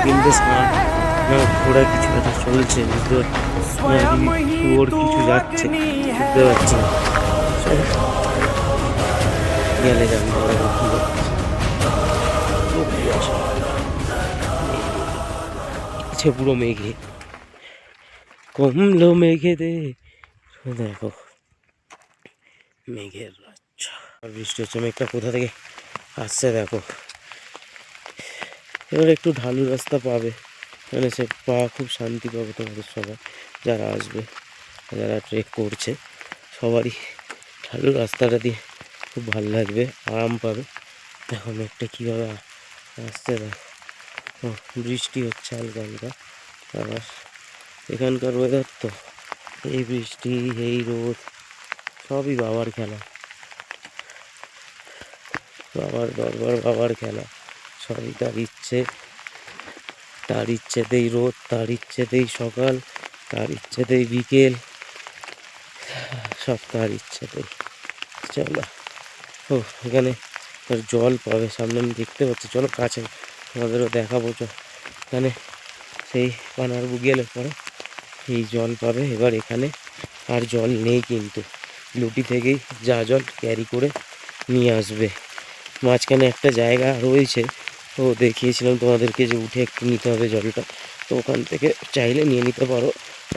কিন্তু ঘোড়া কিছু একটা চলছে, বুঝতে ওর কিছু যাচ্ছে বুঝতে পারছি না। চলো, গেলে যান পুরো মেঘে কমলো মেঘে দে, দেখো মেঘের রাজ্য। বৃষ্টি হচ্ছে, মেঘটা কোথা থেকে আসছে দেখো। এবার একটু ঢালু রাস্তা পাবে, মানে সে পা খুব শান্তি পাবে তোমাদের সবাই যারা আসবে, যারা ট্রেক করছে সবারই ঢালু রাস্তাটা দিয়ে খুব ভালো লাগবে, আরাম পাবে। দেখো মেঘটা কীভাবে আসছে দেখো, বৃষ্টি হচ্ছে হালকা হালকা। আবার এখানকার ওয়েদার তো এই বৃষ্টি এই রোদ সবই বাবার খেলা, বাবার দরবার বাবার খেলা, সবই তার ইচ্ছে, তার ইচ্ছেতেই রোদ, তার ইচ্ছেতেই সকাল, তার ইচ্ছেতেই বিকেল, সব তার ইচ্ছেতেই। চলো, ও এখানে তার জল পাবে সামনে, আমি দেখতে পাচ্ছি, চলো কাছে তোমাদেরও দেখাবো। এখানে সেই পানারবু গেলে পরে এই জল পাবে। এবার এখানে আর জল নেই, কিন্তু লুটি থেকেই যা জল ক্যারি করে নিয়ে আসবে। মাঝখানে একটা জায়গা রয়েছে, ও দেখিয়েছিলাম তোমাদেরকে যে উঠে একটু নিতে হবে জলটা, তো ওখান থেকে চাইলে নিয়ে নিতে পারো,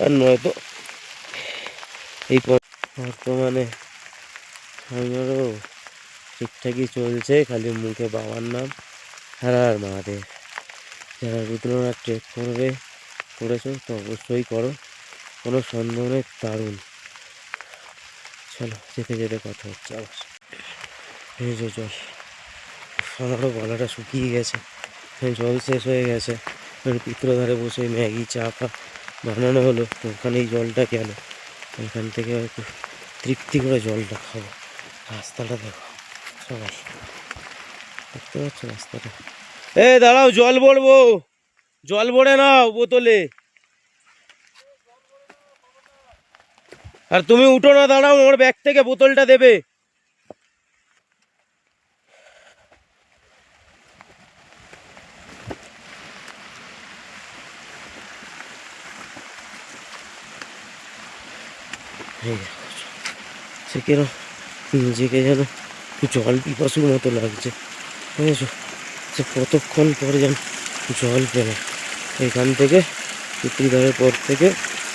আর নয়তো এই বর্তমানে আমারও ঠিকঠাকই চলছে, খালি মুখে বাবার নাম আর মহাদেব। যারা রুদ্রনাথ ট্রেক করেছো তো অবশ্যই করো, কোনো সন্দেহ নেই, দারুণ। চলো, যেতে যেতে কথা হচ্ছে আবার। এই যে জল, আমারও গলাটা শুকিয়ে গেছে, জল শেষ হয়ে গেছে। পিত্রধারে বসে ম্যাগি চা বানানো হলো, তো ওখানে এই জলটা গেল, এখান থেকে একটু তৃপ্তি করে জলটা খাবো। রাস্তাটা দেখো সবাই, দেখতে পাচ্ছ রাস্তাটা। দাঁড়াও, জল ভরবো, জল ভরে নাও বোতলে। আর তুমি উঠো না, দাঁড়াও, আমার ব্যাগ থেকে বোতলটা দেবে। সে কেন নিজেকে যেন জল পিপাসুর মতো লাগছে, বুঝেছো? সে কতক্ষণ পরে যেন জল পেল। এখান থেকে পিতৃধারের পর থেকে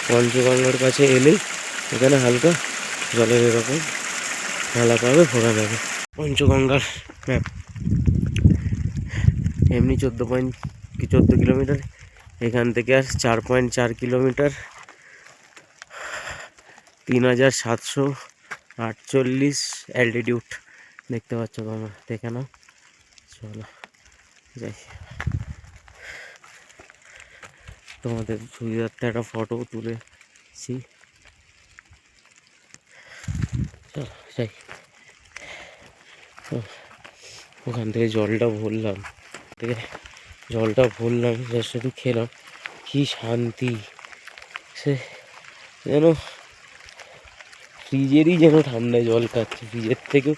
পঞ্চগঙ্গার কাছে এলেই এখানে হালকা জলের এরকম ঢালা পাবে, ভরা যাবে। পঞ্চগঙ্গার ম্যাপ এমনি 14 কিলোমিটার, এখান থেকে আর 4.4 কিলোমিটার, 3748 অ্যালটিটিউড দেখতে পাচ্ছ তোমরা, দেখে নাও। চলো যাই, তোমাদের সুবিধার্থে একটা ফটো তুলেছি। চলো যাই, ওখান থেকে জলটা ভরলাম, শুধু খেলাম, কি শান্তি। সে যেন ফ্রিজেরই যেন ঠান্ডা জল খাচ্ছি, ফ্রিজের থেকেও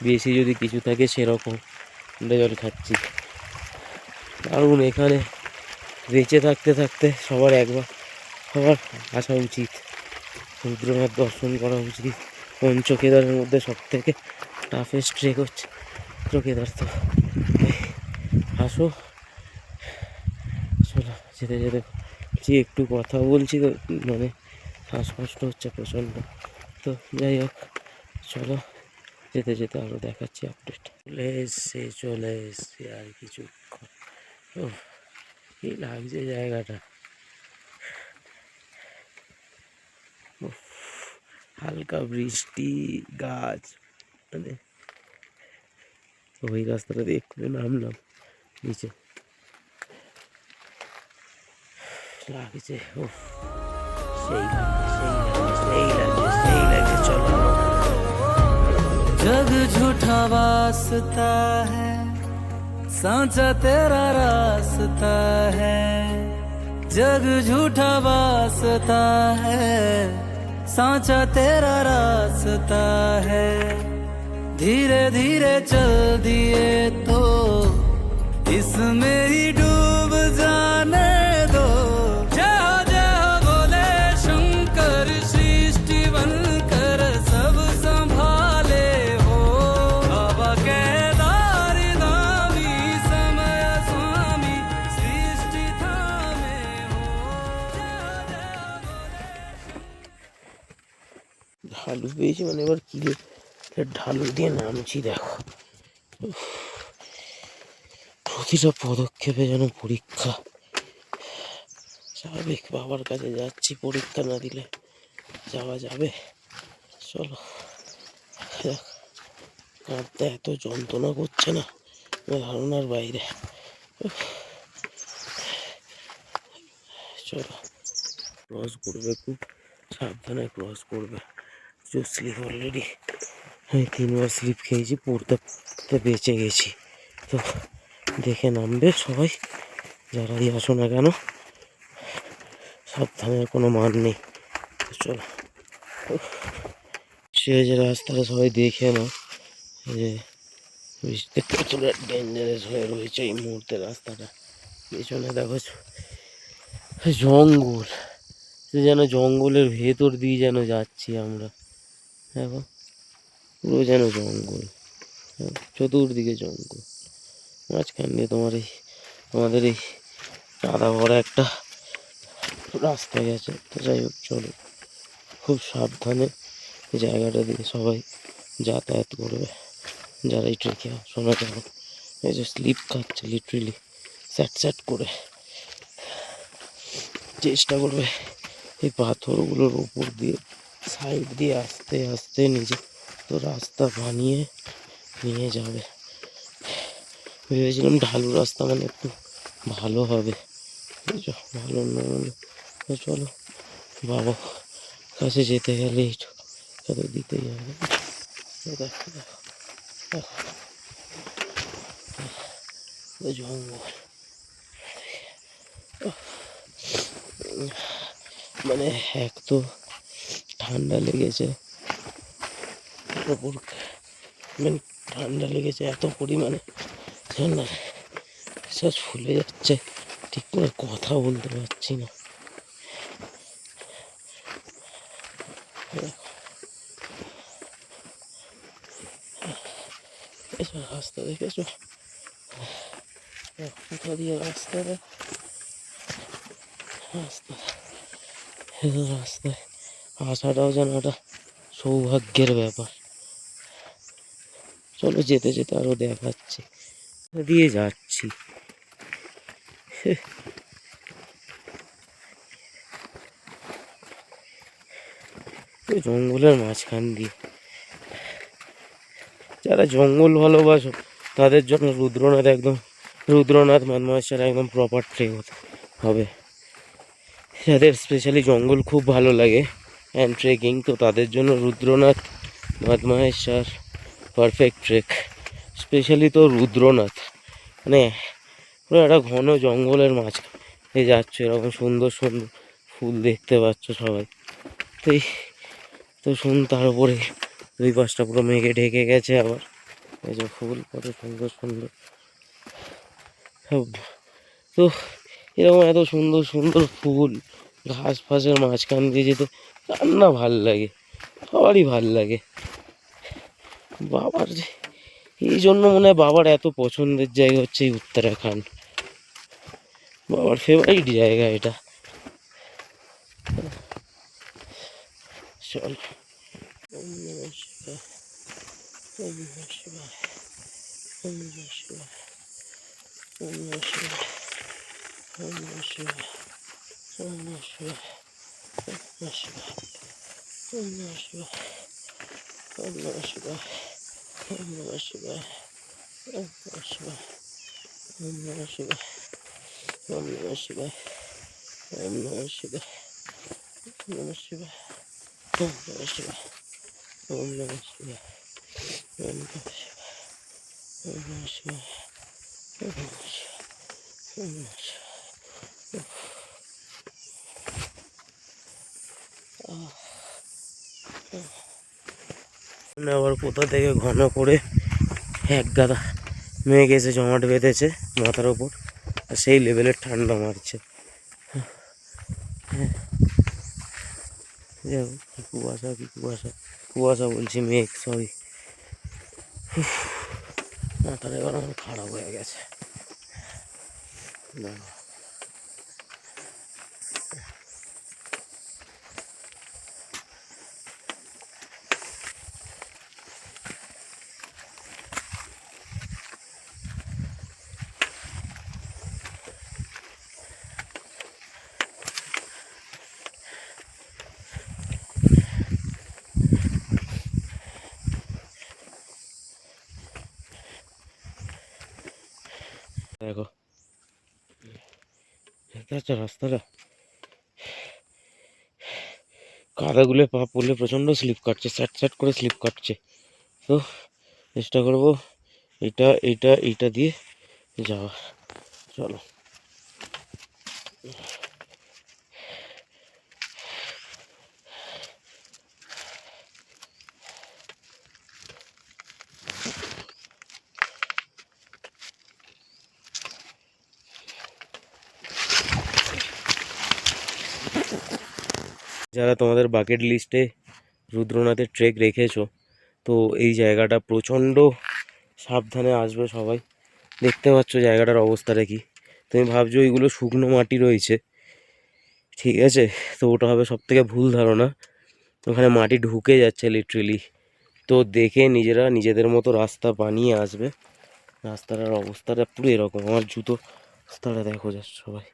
বেশি যদি কিছু থাকে সেরকম ঠান্ডা জল খাচ্ছি। কারণ এখানে বেঁচে থাকতে সবার একবার আসা উচিত, রুদ্রনাথ দর্শন করা উচিত। পঞ্চকেদারের মধ্যে সব থেকে টাফেস্ট ট্রেক হচ্ছে রুদ্রকেদার, তো আসো। চলো, যেতে যেতে একটু কথা বলছি তো, মানে শ্বাসকষ্ট হচ্ছে প্রচণ্ড। তো যাই হোক, চলো যেতে যেতে আরও দেখাচ্ছি আপডেট। চলে এসছে আর কিছু, কি লাগছে জায়গাটা, হালকা বৃষ্টি, গাছ, মানে ওই রাস্তাটা দিয়ে এক্ষুনি নামলাম নিচে, লাগছে সেই লাগছে। চলো, जग झूठा वास्ता है सांचा तेरा रास्ता है, जग झूठा वास्ता है, सांचा तेरा रास्ता है, धीरे धीरे चल दिए तो इसमें ही डूब जाने दो। जय हो बोले शंकर, सृष्टि बनकर सब संभाले हो, बाबा केदार धामी समय स्वामी सृष्टि थामे हो। ঢালু পেয়েছি মানে এবার কি ঢালু দিয়ে নামছি দেখো। প্রতিটা পদক্ষেপে যেন পরীক্ষা। স্বাভাবিক বাবার কাছে যাচ্ছি, পরীক্ষা না দিলে যাওয়া যাবে? চলো, কাঁদতে এত যন্ত্রণা করছে না, ধারণার বাইরে। চলো, ক্রস করবে, খুব সাবধানে ক্রস করবে। স্লিপ অলরেডি আমি 3 বার স্লিপ খেয়েছি, পড়তে বেঁচে গেছি। তো দেখে নামবে সবাই, যারাই আসো না কেন, সাবধানের কোনো মান নেই। চলো, সে যে রাস্তাটা সবাই দেখে না যে কতটা ডেঞ্জারাস হয়ে রয়েছে এই মুহূর্তে রাস্তাটা। পেছনে দেখো জঙ্গল, যেন জঙ্গলের ভেতর দিয়ে যেন যাচ্ছি আমরা। দেখো পুরো যেন জঙ্গল, চতুর্দিকে জঙ্গল, মাঝখান দিয়ে তোমার এই আমাদের এই কাদা ভরা একটা রাস্তা গেছে। তো যাই হোক, চলো, খুব সাবধানে এই জায়গাটা দিয়ে সবাই যাতায়াত করবে, যারা এই ট্রেকে আসো না কেন। এই যে স্লিপ খাচ্ছে লিটারেলি, স্যাট স্যাট করে। চেষ্টা করবে এই পাথরগুলোর উপর দিয়ে সাইড দিয়ে আস্তে আস্তে নিজে তো রাস্তা বানিয়ে নিয়ে যাবে। ভেবেছিলাম ঢালু রাস্তা মানে একটু ভালো হবে, ভালো না মানে। চলো, বাবা কাছে যেতে গেলে তো দিতেই হবে। দেখো দেখো দেখো জঙ্গল, মানে এক তো ঠান্ডা লেগেছে, মানে ঠান্ডা লেগেছে এত পরিমাণে ঠান্ডা, শ্বাস ফুলে যাচ্ছে, ঠিক করে কথা বলতে পারছি না। এসব রাস্তা দেখেছো, কোথা দিয়ে রাস্তাটা, রাস্তায় আসাটাও যেন একটা সৌভাগ্যের ব্যাপার। চলো, যেতে যেতে আরো দেখাচ্ছি দিয়ে যাচ্ছি। জঙ্গলের মাঝখান দিয়ে, যারা জঙ্গল ভালোবাসো তাদের জন্য রুদ্রনাথ মানমাসের একদম প্রপার ট্রেক হবে। যাদের স্পেশালি জঙ্গল খুব ভালো লাগে অ্যান্ড ট্রেকিং, তো তাদের জন্য রুদ্রনাথ মাদমাহেশ্বর পারফেক্ট ট্রেক। স্পেশালি তো রুদ্রনাথ, মানে পুরো একটা ঘন জঙ্গলের মাঝখানে যাচ্ছ, এরকম সুন্দর সুন্দর ফুল দেখতে পাচ্ছ সবাই। তো তার উপরে 2-5টা পুরো মেঘে ঢেকে গেছে, আবার এই যে ফুল কত সুন্দর সুন্দর। তো এরকম এত সুন্দর সুন্দর ফুল ঘাস ফাঁসের মাঝখান দিয়ে যেতে কার না ভাল লাগে, সবারই ভাল লাগে। বাবার এই জন্য মনে হয় বাবার এত পছন্দের জায়গা হচ্ছে এই উত্তরাখণ্ড, বাবার ফেভারিট জায়গা এটা। চল, ওম নমঃ শিবায়, ওম নমঃ শিবায়, ওম নমঃ শিবায়, ওম নমঃ শিবায়, ওম নমঃ শিবায়, ওম নমঃ শিবায়, ওম নমঃ শিবায়, ওম নমঃ শিবায়, ওম নমঃ শিবায়, ওম নমঃ শিবায়, ওম নমঃ শিবায়, ওম নমঃ শিবায়, ওম নমঃ শিবায়, ওম নমঃ শিবায়, ওম নমঃ শিবায়, ওম নমঃ শিবায়, ওম নমঃ শিবায়, ওম নমঃ শিবায়, ওম নমঃ শিবায়, আবার কোথা থেকে ঘন করে এক গাদা মেঘ এসে জমাট বেঁধেছে মাথার ওপর, আর সেই লেভেলের ঠান্ডা মারছে। কি কুয়াশা, কি কুয়াশা, কুয়াশা বলছি, মেঘ, সরি। মাথাটা এবার আমার খারাপ হয়ে গেছে। দেখো দেখতে পাচ্ছ রাস্তাটা, কাদাগুলো পা পড়লে প্রচণ্ড স্লিপ কাটছে, স্যাট স্যাট করে স্লিপ কাটছে। তো চেষ্টা করবো এইটা দিয়ে যাওয়ার। চলো। যারা তোমাদের বাকেট লিস্টে রুদ্রনাথের ট্রেক রেখেছো, তো এই জায়গাটা প্রচণ্ড সাবধানে আসবে সবাই। দেখতে পাচ্ছ জায়গাটার অবস্থাটা কি। তুমি ভাবছো এইগুলো শুকনো মাটি রয়েছে, ঠিক আছে, তো ওটা হবে সব থেকে ভুল ধারণা। ওখানে মাটি ঢুকে যাচ্ছে লিটারেলি। তো দেখে নিজেরা নিজেদের মতো রাস্তা বানিয়ে আসবে। রাস্তাটার অবস্থাটা পুরো এরকম। আমার জুতো রাস্তাটা দেখো যা সবাই।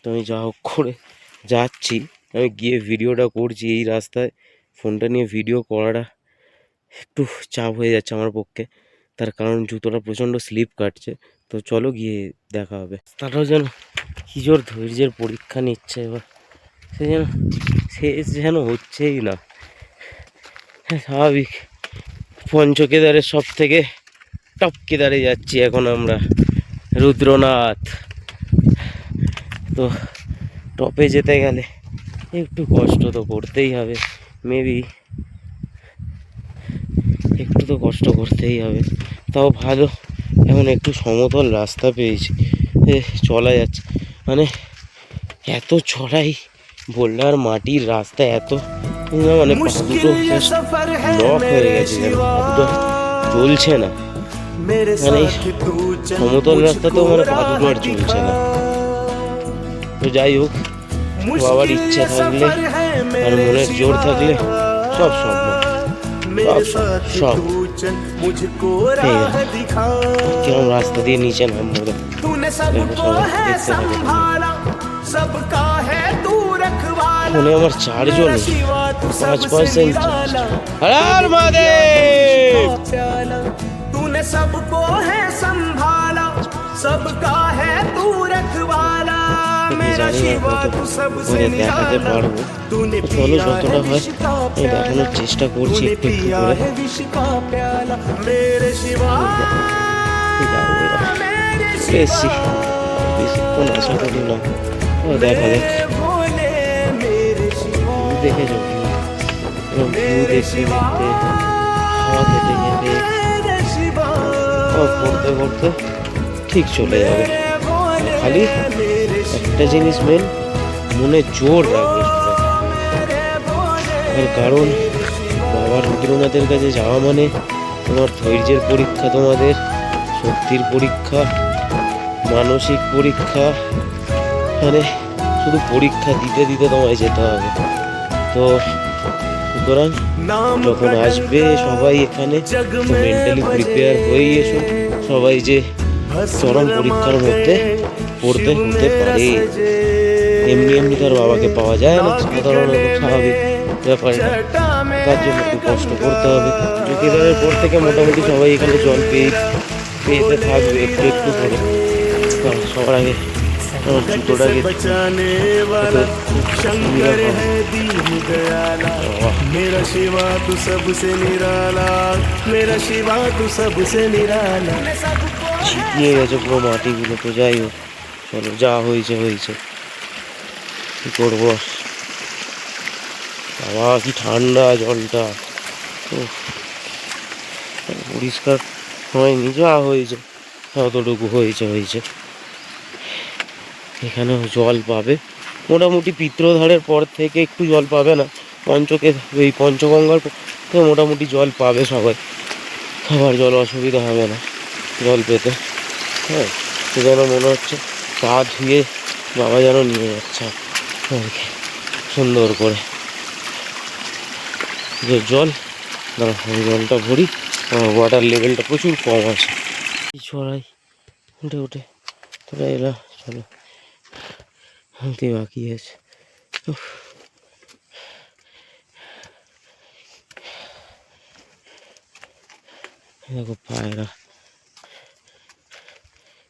তো আমি যা হোক করে যাচ্ছি, আমি গিয়ে ভিডিওটা করছি। এই রাস্তায় ফোনটা নিয়ে ভিডিও করাটা একটু চাপ হয়ে যাচ্ছে আমার পক্ষে, তার কারণ জুতোটা প্রচণ্ড স্লিপ কাটছে। তো চলো গিয়ে দেখা হবে। তারাও যেন কি জোর ধৈর্যের পরীক্ষা নিচ্ছে এবার, সে যেন হচ্ছেই না। স্বাভাবিক, পঞ্চকেদারের সব থেকে টপ কেদারে যাচ্ছি এখন আমরা, রুদ্রনাথ। তো টপে যেতে গেলে একটু কষ্ট তো করতেই হবে, মেবি একটু তো কষ্ট করতেই হবে। তাও ভালো এখন একটু সমতল রাস্তা পেয়েছি, চলা যাচ্ছে। মানে এত চড়াই বললে আর মাটির রাস্তা এত, মানে পা দুটো লক হয়ে গেছে, দুটো চলছে না। মানে সমতল রাস্তাতেও মানে পা দুটো আর চলছে না। তো যাই হোক, বাবার ইচ্ছা থাকলে আর মনের জোর থাকলে সব সম্ভব, সব কেমন রাস্তা দিয়ে নিচে নামবো। ফোনে আমার চার্জও নেই, 5% চার্জ। হর মহাদেব। तूने सबको है संभाला, सबका है तू रखवाला, मेरा शिवा तू सबसे निराला, तूने पिया है विष का प्याला, চেষ্টা করছি तूने पिया है विष का प्याला, मेरे शिवा मेरे शिवा, বেশিক্ষণ আশা করি না। দেখা দেখ, দেখে যাও ভিউ দেখতে দেখতে, হাওয়া খেতে খেতে, করতে করতে ঠিক চলে যাবে। খালি একটা জিনিস মেন, মনে জোর রাখবে। এর কারণ বাবা রুদ্রনাথের কাছে যাওয়া মানে তোমার ধৈর্যের পরীক্ষা, তোমাদের শক্তির পরীক্ষা, মানসিক পরীক্ষা, মানে শুধু পরীক্ষা দিতে দিতে তোমায় যেতে হবে। তো সুতরাং যখন আসবে সবাই এখানে, তো মেন্টালি প্রিপেয়ার হয়ে এসো সবাই, যে চরম পরীক্ষার মধ্যে পড়তে হতে পারে। এমনি এমনি তার বাবাকে পাওয়া যায় না, সাধারণত স্বাভাবিক ব্যাপার। তার জন্য একটু কষ্ট করতে হবে। কেদারের পর থেকে মোটামুটি সবাই এখানে জল পেতে থাকবে একটু একটু করে। সবার আগে জুতোটাকে आला मेरा शिवा तू सबसे निराला मेरा शिवा तू सबसे निराला ছিটিয়ে গেছে পুরো মাটিগুলো। তো যাই হোক, চলো, যা হয়েছে হয়েছে, কি করবো আর। বাবা কি ঠান্ডা জলটা, উফ, পরিষ্কার হয়নি, যা হয়েছে ততটুকু হয়েছে হয়েছে। এখানেও জল পাবে মোটামুটি, পিত্রধারের পর থেকে একটু জল পাবে না, এই পঞ্চগঙ্গার থেকে মোটামুটি জল পাবে সবাই, খাবার জল অসুবিধা হবে না জল পেতে। হ্যাঁ, সে যেন মনে হচ্ছে পা ধুয়ে বাবা যেন নিয়ে যাচ্ছে আর কি, সুন্দর করে যে জল। দাঁড়া, আমি জলটা ভরি, ওয়াটার লেভেলটা প্রচুর কম আছে। ছড়াই উঠে উঠে তোরা এলা, চলো, হাতে বাকি আছে। উফ, দেখো পায়রা,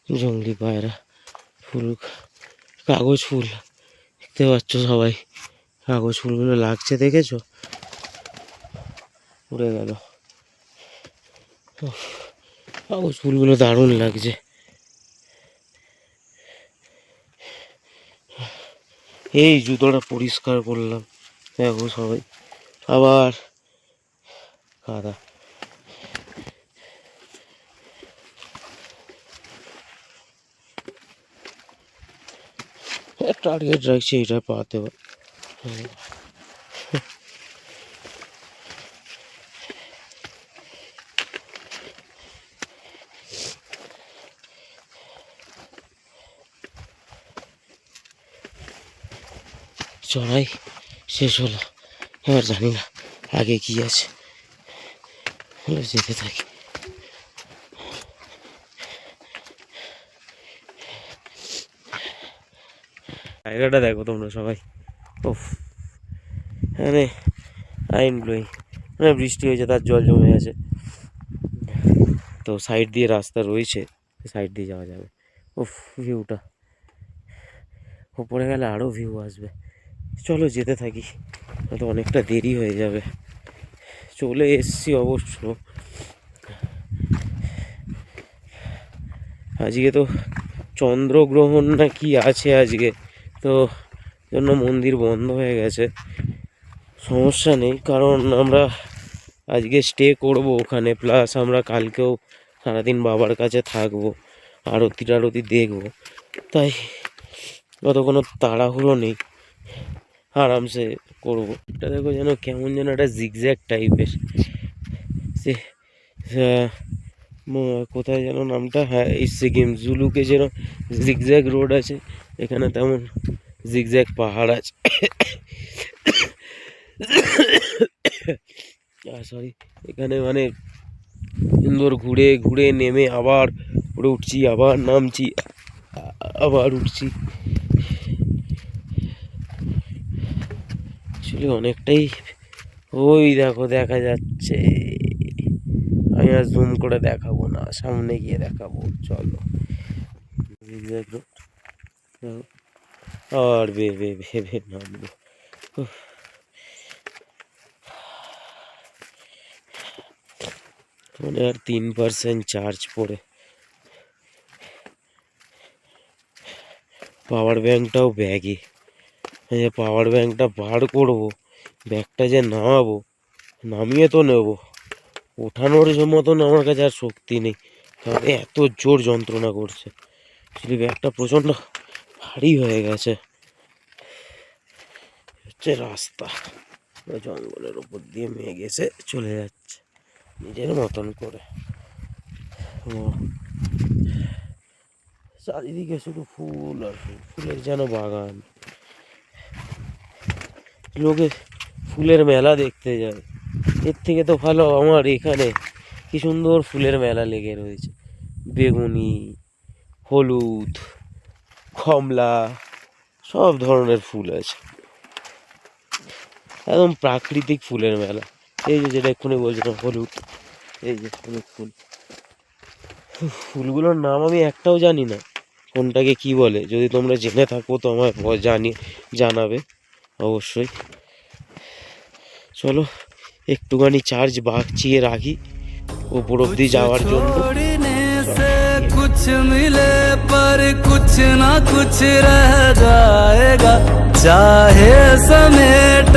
জঙ্গলি পায়রা, ফুল, কাগজ ফুল দেখতে পাচ্ছ সবাই, কাগজ ফুলগুলো লাগছে দেখেছো, উড়ে গেল। উফ, কাগজ ফুলগুলো দারুণ লাগছে। এই জুতোটা পরিষ্কার করলাম, দেখো সবাই, আবার কাদা। টার্গেট রাখছি এটা পাতে। চড়াই শেষ হলো, এবার জানি না আগে কি আছে, হলো যেতে থাকি। জায়গাটা দেখো তোমরা সবাই, ওফ, মানে মাইন্ড ব্লোয়িং। মানে বৃষ্টি হয়েছে, তার জল জমে আছে, তো সাইড দিয়ে রাস্তা রয়েছে, সাইড দিয়ে যাওয়া যাবে। ওফ, ভিউটা, উপরে গেলে আরও ভিউ আসবে। চলো যেতে থাকি, তো অনেকটা দেরি হয়ে যাবে। চলে এসছি অবশ্য, আজকে তো চন্দ্রগ্রহণ না কি আছে আজকে, তো জন্য মন্দির বন্ধ হয়ে গেছে। সমস্যা নেই, কারণ আমরা আজকে স্টে করব ওখানে, প্লাস আমরা কালকেও সারাদিন বাবার কাছে থাকবো, আরতি টারতি দেখবো, তাই অত কোনো তাড়াহুড়ো নেই, আরামসে করবো। এটা দেখো যেন কেমন যেন একটা জিগজ্যাগ টাইপের, সে কোথায় যেন নামটা, হ্যাঁ এই সিকিম জুলুকে যেন জিগজ্যাগ রোড আছে, এখানে তেমন জিগজ্যাগ পাহাড় আছে। সরি, এখানে মানে সুন্দর ঘুরে ঘুরে নেমে আবার উপরে উঠছি, আবার নামছি, আবার উঠছি, আসলে অনেকটাই। ওই দেখো দেখা যাচ্ছে, আমি আর জুম করে দেখাবো না, সামনে গিয়ে দেখাবো, চলো। আর ভেবে ভেবে নামবো, মানে আর 3% চার্জ পড়ে। পাওয়ার ব্যাংকটাও ব্যাগে, পাওয়ার ব্যাংকটা বার করবো, ব্যাগটা যে নামাবো, নামিয়ে তো নেবো, ওঠানোর মতন আমার কাছে আর শক্তি নেই, কারণ এত জোর যন্ত্রণা করছে। আসলে ব্যাগটা প্রচণ্ড ভারী হয়ে গেছে। হচ্ছে রাস্তা, জঙ্গলের উপর দিয়ে মেয়ে গেছে, চলে যাচ্ছে নিজের মতন করে। চারিদিকে শুধু ফুল আর ফুল, ফুলের যেন বাগান। লোকে ফুলের মেলা দেখতে যায়, এর থেকে তো ভালো আমার এখানে কি সুন্দর ফুলের মেলা লেগে রয়েছে, বেগুনি, হলুদ, কমলা, সব ধরনের ফুল আছে, একদম প্রাকৃতিক ফুলের মেলা। এই যে যেটা এক্ষুনি বলছিলাম হলুদ, এই যে হলুদ ফুল, ফুলগুলোর নাম আমি একটাও জানি না কোনটাকে কি বলে, যদি তোমরা জেনে থাকো তো আমায় জানাবে অবশ্যই। চলো একটুখানি চার্জ বাঁচিয়ে রাখি ওপর অব্দি যাওয়ার জন্য। कुछ मिले पर कुछ ना कुछ रह जाएगा, चाहे समेट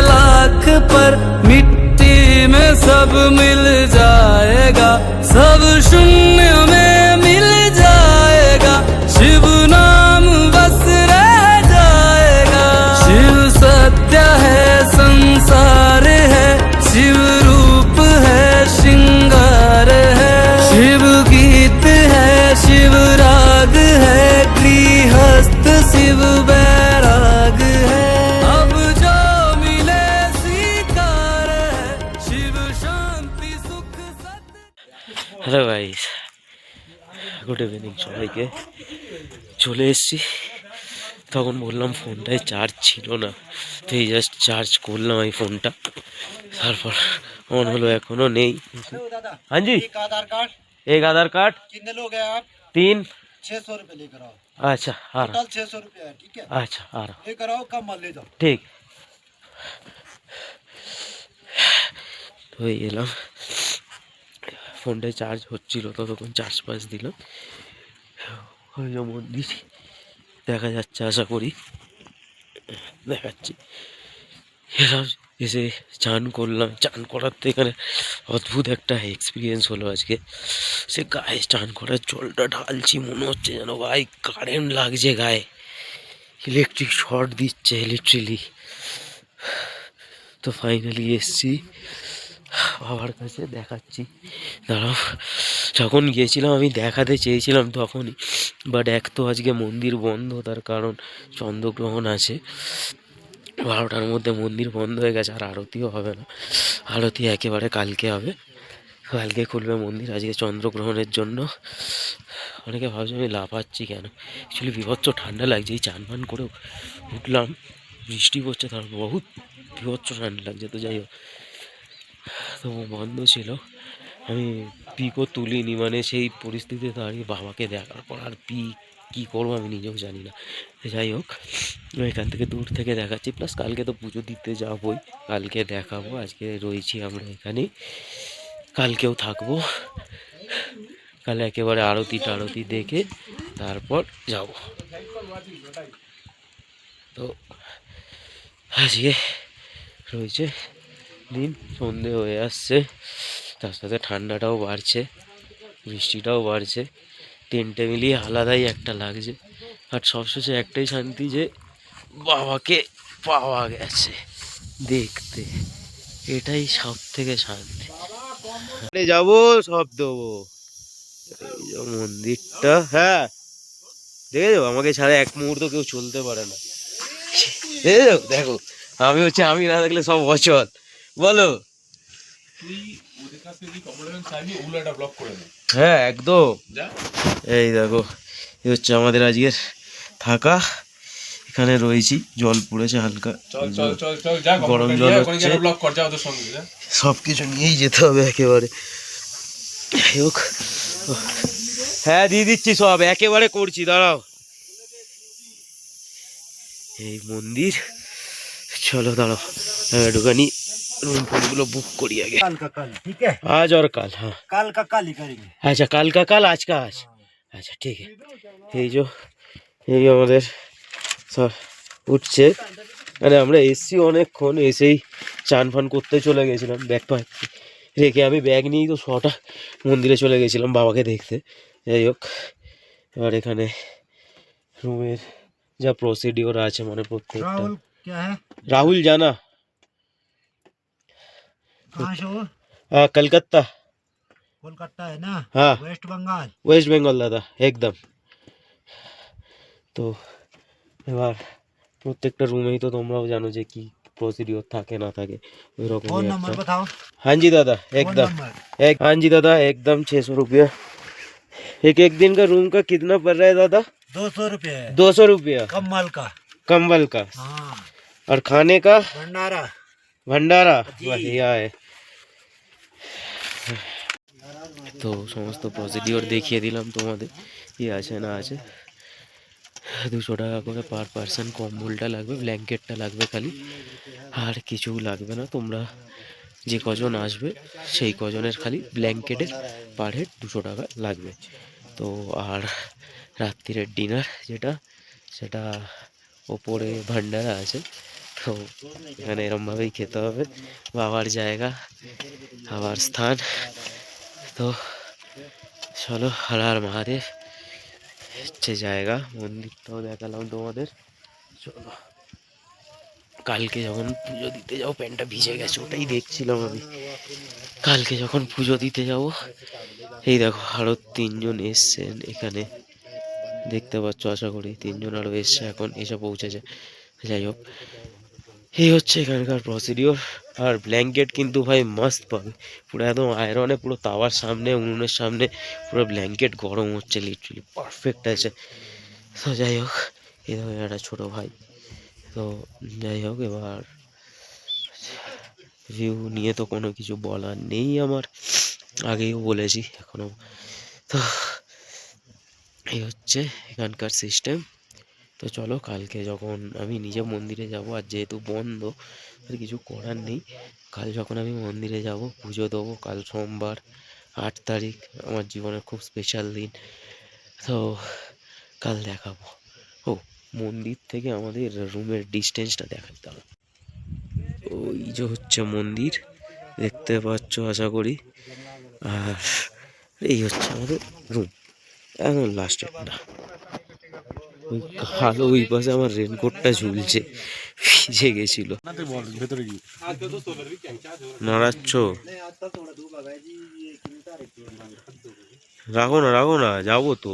लाख पर मिट्टी में सब मिल जाएगा, सब शून्य में मिल जाएगा, शिव नाम बस रह जाएगा। शिव सत्य है, संसार है, शिव रूप है, श्रृंगार है, शिव गीत है, शिव राग है, गृहस्थ शिव बैराग है, अब जो मिले स्वीकार है, शिव शांति सुख सत्य। হ্যালো গাইস, গুড ইভিনিং সবাইকে। চলে এসছি, তখন বললাম ফোনটায় চার্জ ছিল না, তো এই জাস্ট চার্জ করলাম এই ফোনটা, তারপর অন হলো, এখনো নেই। हाँ जी, एक आधार कार्ड। एक आधार कार्ड, कितने लोग हैं आप? 3। 600 रुपये लेकर आओ। अच्छा आ रहा, टोटल 600 रुपये है, ठीक है? अच्छा आ रहा, लेकर आओ, कम माल ले जाओ। ঠিক। তো এই এলাম, ফোনটায় চার্জ হচ্ছিল, ততক্ষণ চার্জ পাস দিলাম। ওই যে মন্দির দেখা যাচ্ছে, আশা করি দেখাচ্ছি। এলাম, এসে চান করলাম। চান করার তো এখানে অদ্ভুত একটা এক্সপিরিয়েন্স হলো আজকে। সে গায়ে চান করার জলটা ঢালছি, মনে হচ্ছে যেন ভাই কারেন্ট লাগছে গায়ে, ইলেকট্রিক শর্ট দিচ্ছে লিটারেলি। তো ফাইনালি এসছি বাবার কাছে, দেখাচ্ছি। দাঁড়াও, যখন গিয়েছিলাম আমি দেখাতে চেয়েছিলাম তখনই, বাট এক তো আজকে মন্দির বন্ধ, তার কারণ চন্দ্রগ্রহণ আছে। 12টার মধ্যে মন্দির বন্ধ হয়ে গেছে, আর আরতিও হবে না। আরতি একেবারে কালকে হবে, কালকে খুলবে মন্দির, আজকে চন্দ্রগ্রহণের জন্য। অনেকে ভাবছে আমি লাফাচ্ছি কেন, অ্যাকচুয়ালি বিভৎস ঠান্ডা লাগছে। এই চান ফান করে উঠলাম, বৃষ্টি পড়ছে, তার বহুত বিভৎস ঠান্ডা লাগছে। তো যাই হোক, তো বন্ধ ছিল, আমি পিকও তুলিনি, মানে সেই পরিস্থিতিতে দাঁড়িয়ে বাবাকে দেখার পর আর কী করবো আমি নিজেও জানি না। যাই হোক, এখান থেকে দূর থেকে দেখাচ্ছি, প্লাস কালকে তো পুজো দিতে যাবোই, কালকে দেখাবো। আজকে রয়েছি আমরা এখানে, কালকেও থাকবো। কাল একেবারে আরতি টারতি দেখে তারপর যাব। তো আজকে রয়েছে দিন, সন্ধে হয়ে আসছে, তার সাথে ঠান্ডাটাও বাড়ছে, বৃষ্টিটাও বাড়ছে, তিনটে মিলিয়ে আলাদাই একটা লাগছে। আর সবশেষে একটাই শান্তি যে বাবাকে পাওয়া গেছে দেখতে, এটাই সব থেকে শান্তি। যাবো, সব দেবো। এই যে মন্দিরটা, হ্যাঁ দেখেছো, আমাকে ছাড়া এক মুহূর্ত কেউ চলতে পারে না। দেখেছো, দেখো আমি না দেখলে সব অচল। বলো, হ্যাঁ একদম। এই দেখো, এই হচ্ছে আমাদের আজকের থাকা, এখানে রয়েছি। জল পড়েছে হালকা, গরম জল হচ্ছে, সবকিছু নিয়েই যেতে হবে একেবারে। যাই হোক, হ্যাঁ দিয়ে দিচ্ছি সব, একেবারে করছি, দাঁড়াও। এই মন্দির, চলো দাঁড়াও একটুখানি रूम फोन बुक करिए आगे। कल का कल, ठीक है? आज और कल, हाँ कल का कल ही करेंगे। अच्छा, कल का कल, आज का आज। अच्छा ठीक है। এই যে আমাদের স্যার উঠছে, মানে আমরা এসছি অনেকক্ষণ, এসেই চান ফান করতে চলে গেছিলাম, ব্যাগ প্যাক রেখে আমি ব্যাগ নিয়েই তো শটা মন্দিরে চলে গেছিলাম বাবাকে দেখতে। যাই হোক, এবার এখানে রুমের যা প্রসিডিওর আছে, মানে প্রত্যেকটা। राहुल क्या है? राहुल जाना कहाँ से हो? कलकत्ता। कोलकाता है ना? हाँ, वेस्ट बंगाल। ওয়েস্ট বেঙ্গল দাদা, একদম। তো এবার প্রত্যেকটা রুমেই তো তোমরাও জানো যে কি প্রসিডিওর থাকে না থাকে, ওই রকম। फोन नंबर बताओ। हाँ जी दादा, एकदम हाँ जी दादा, एकदम 600 रुपया। एक दिन का रूम का कितना पड़ रहा है दादा? 200 रुपये। 200 रुपया कम्बल का। कंबल का। हाँ। और खाने का भंडारा। भंडारा बढ़िया है। তো সমস্ত প্রসিডিওর দেখিয়ে দিলাম তোমাদের, কি আছে না আছে। 200 টাকা করে পার পারসন। কম্বলটা লাগবে, ব্ল্যাঙ্কেটটা লাগবে খালি, আর কিছু লাগবে না। তোমরা যে কজন আসবে সেই কজনের খালি ব্ল্যাঙ্কেটের পার হেড 200 টাকা লাগবে। তো আর রাত্রিরের ডিনার যেটা, সেটা ওপরে ভান্ডারা আছে, তো এখানে এরমভাবেই খেতে হবে। বাবার জায়গা, বাবার স্থান। তো চলো, হর হর মহাদেব। হচ্ছে জায়গা, মন্দিরটাও দেখালাম তোমাদের। চলো, কালকে যখন পুজো দিতে যাও, প্যান্টটা ভিজে গেছে, ওটাই দেখছিলাম আমি। কালকে যখন পুজো দিতে যাব, এই দেখো আরো 3জন এসছেন এখানে, দেখতে পাচ্ছ আশা করি। 3জন আরো এসছে, এখন এসে পৌঁছেছে। যাই হোক, এই হচ্ছে এখানকার প্রসিডিওর। আর ব্ল্যাঙ্কেট কিন্তু ভাই মাস্ট পাবে, পুরো একদম আয়রনে, পুরো তাওয়ার সামনে, উনুনের সামনে পুরো ব্ল্যাঙ্কেট গরম হচ্ছে, লিটারালি পারফেক্ট আছে। তো যাই হোক, এই দেখো একটা ছোটো ভাই। তো যাই হোক, এবার ভিউ নিয়ে তো কোনো কিছু বলার নেই আমার, আগেও বলেছি এখনো। তো এই হচ্ছে এখানকার সিস্টেম। তো চলো, কালকে যখন আমি নিজে মন্দিরে যাব, আর যেহেতু বন্ধ, আর কিছু করার নেই। কাল যখন আমি মন্দিরে যাব, পুজো দেবো, কাল সোমবার 8 তারিখ, আমার জীবনের খুব স্পেশাল দিন। তো কাল দেখাবো। ও, মন্দির থেকে আমাদের রুমের ডিস্টেন্সটা দেখাতে হবে। ওই যে হচ্ছে মন্দির, দেখতে পাচ্ছ আশা করি। আর এই হচ্ছে আমাদের রুম, একদম লাস্টের না। ওই কালো ওই পাশে আমার রেনকোটটা ঝুলছে, ভিজে গেছিল। নাড়াচ্ছ? রাখো না, রাখো না, যাবো তো।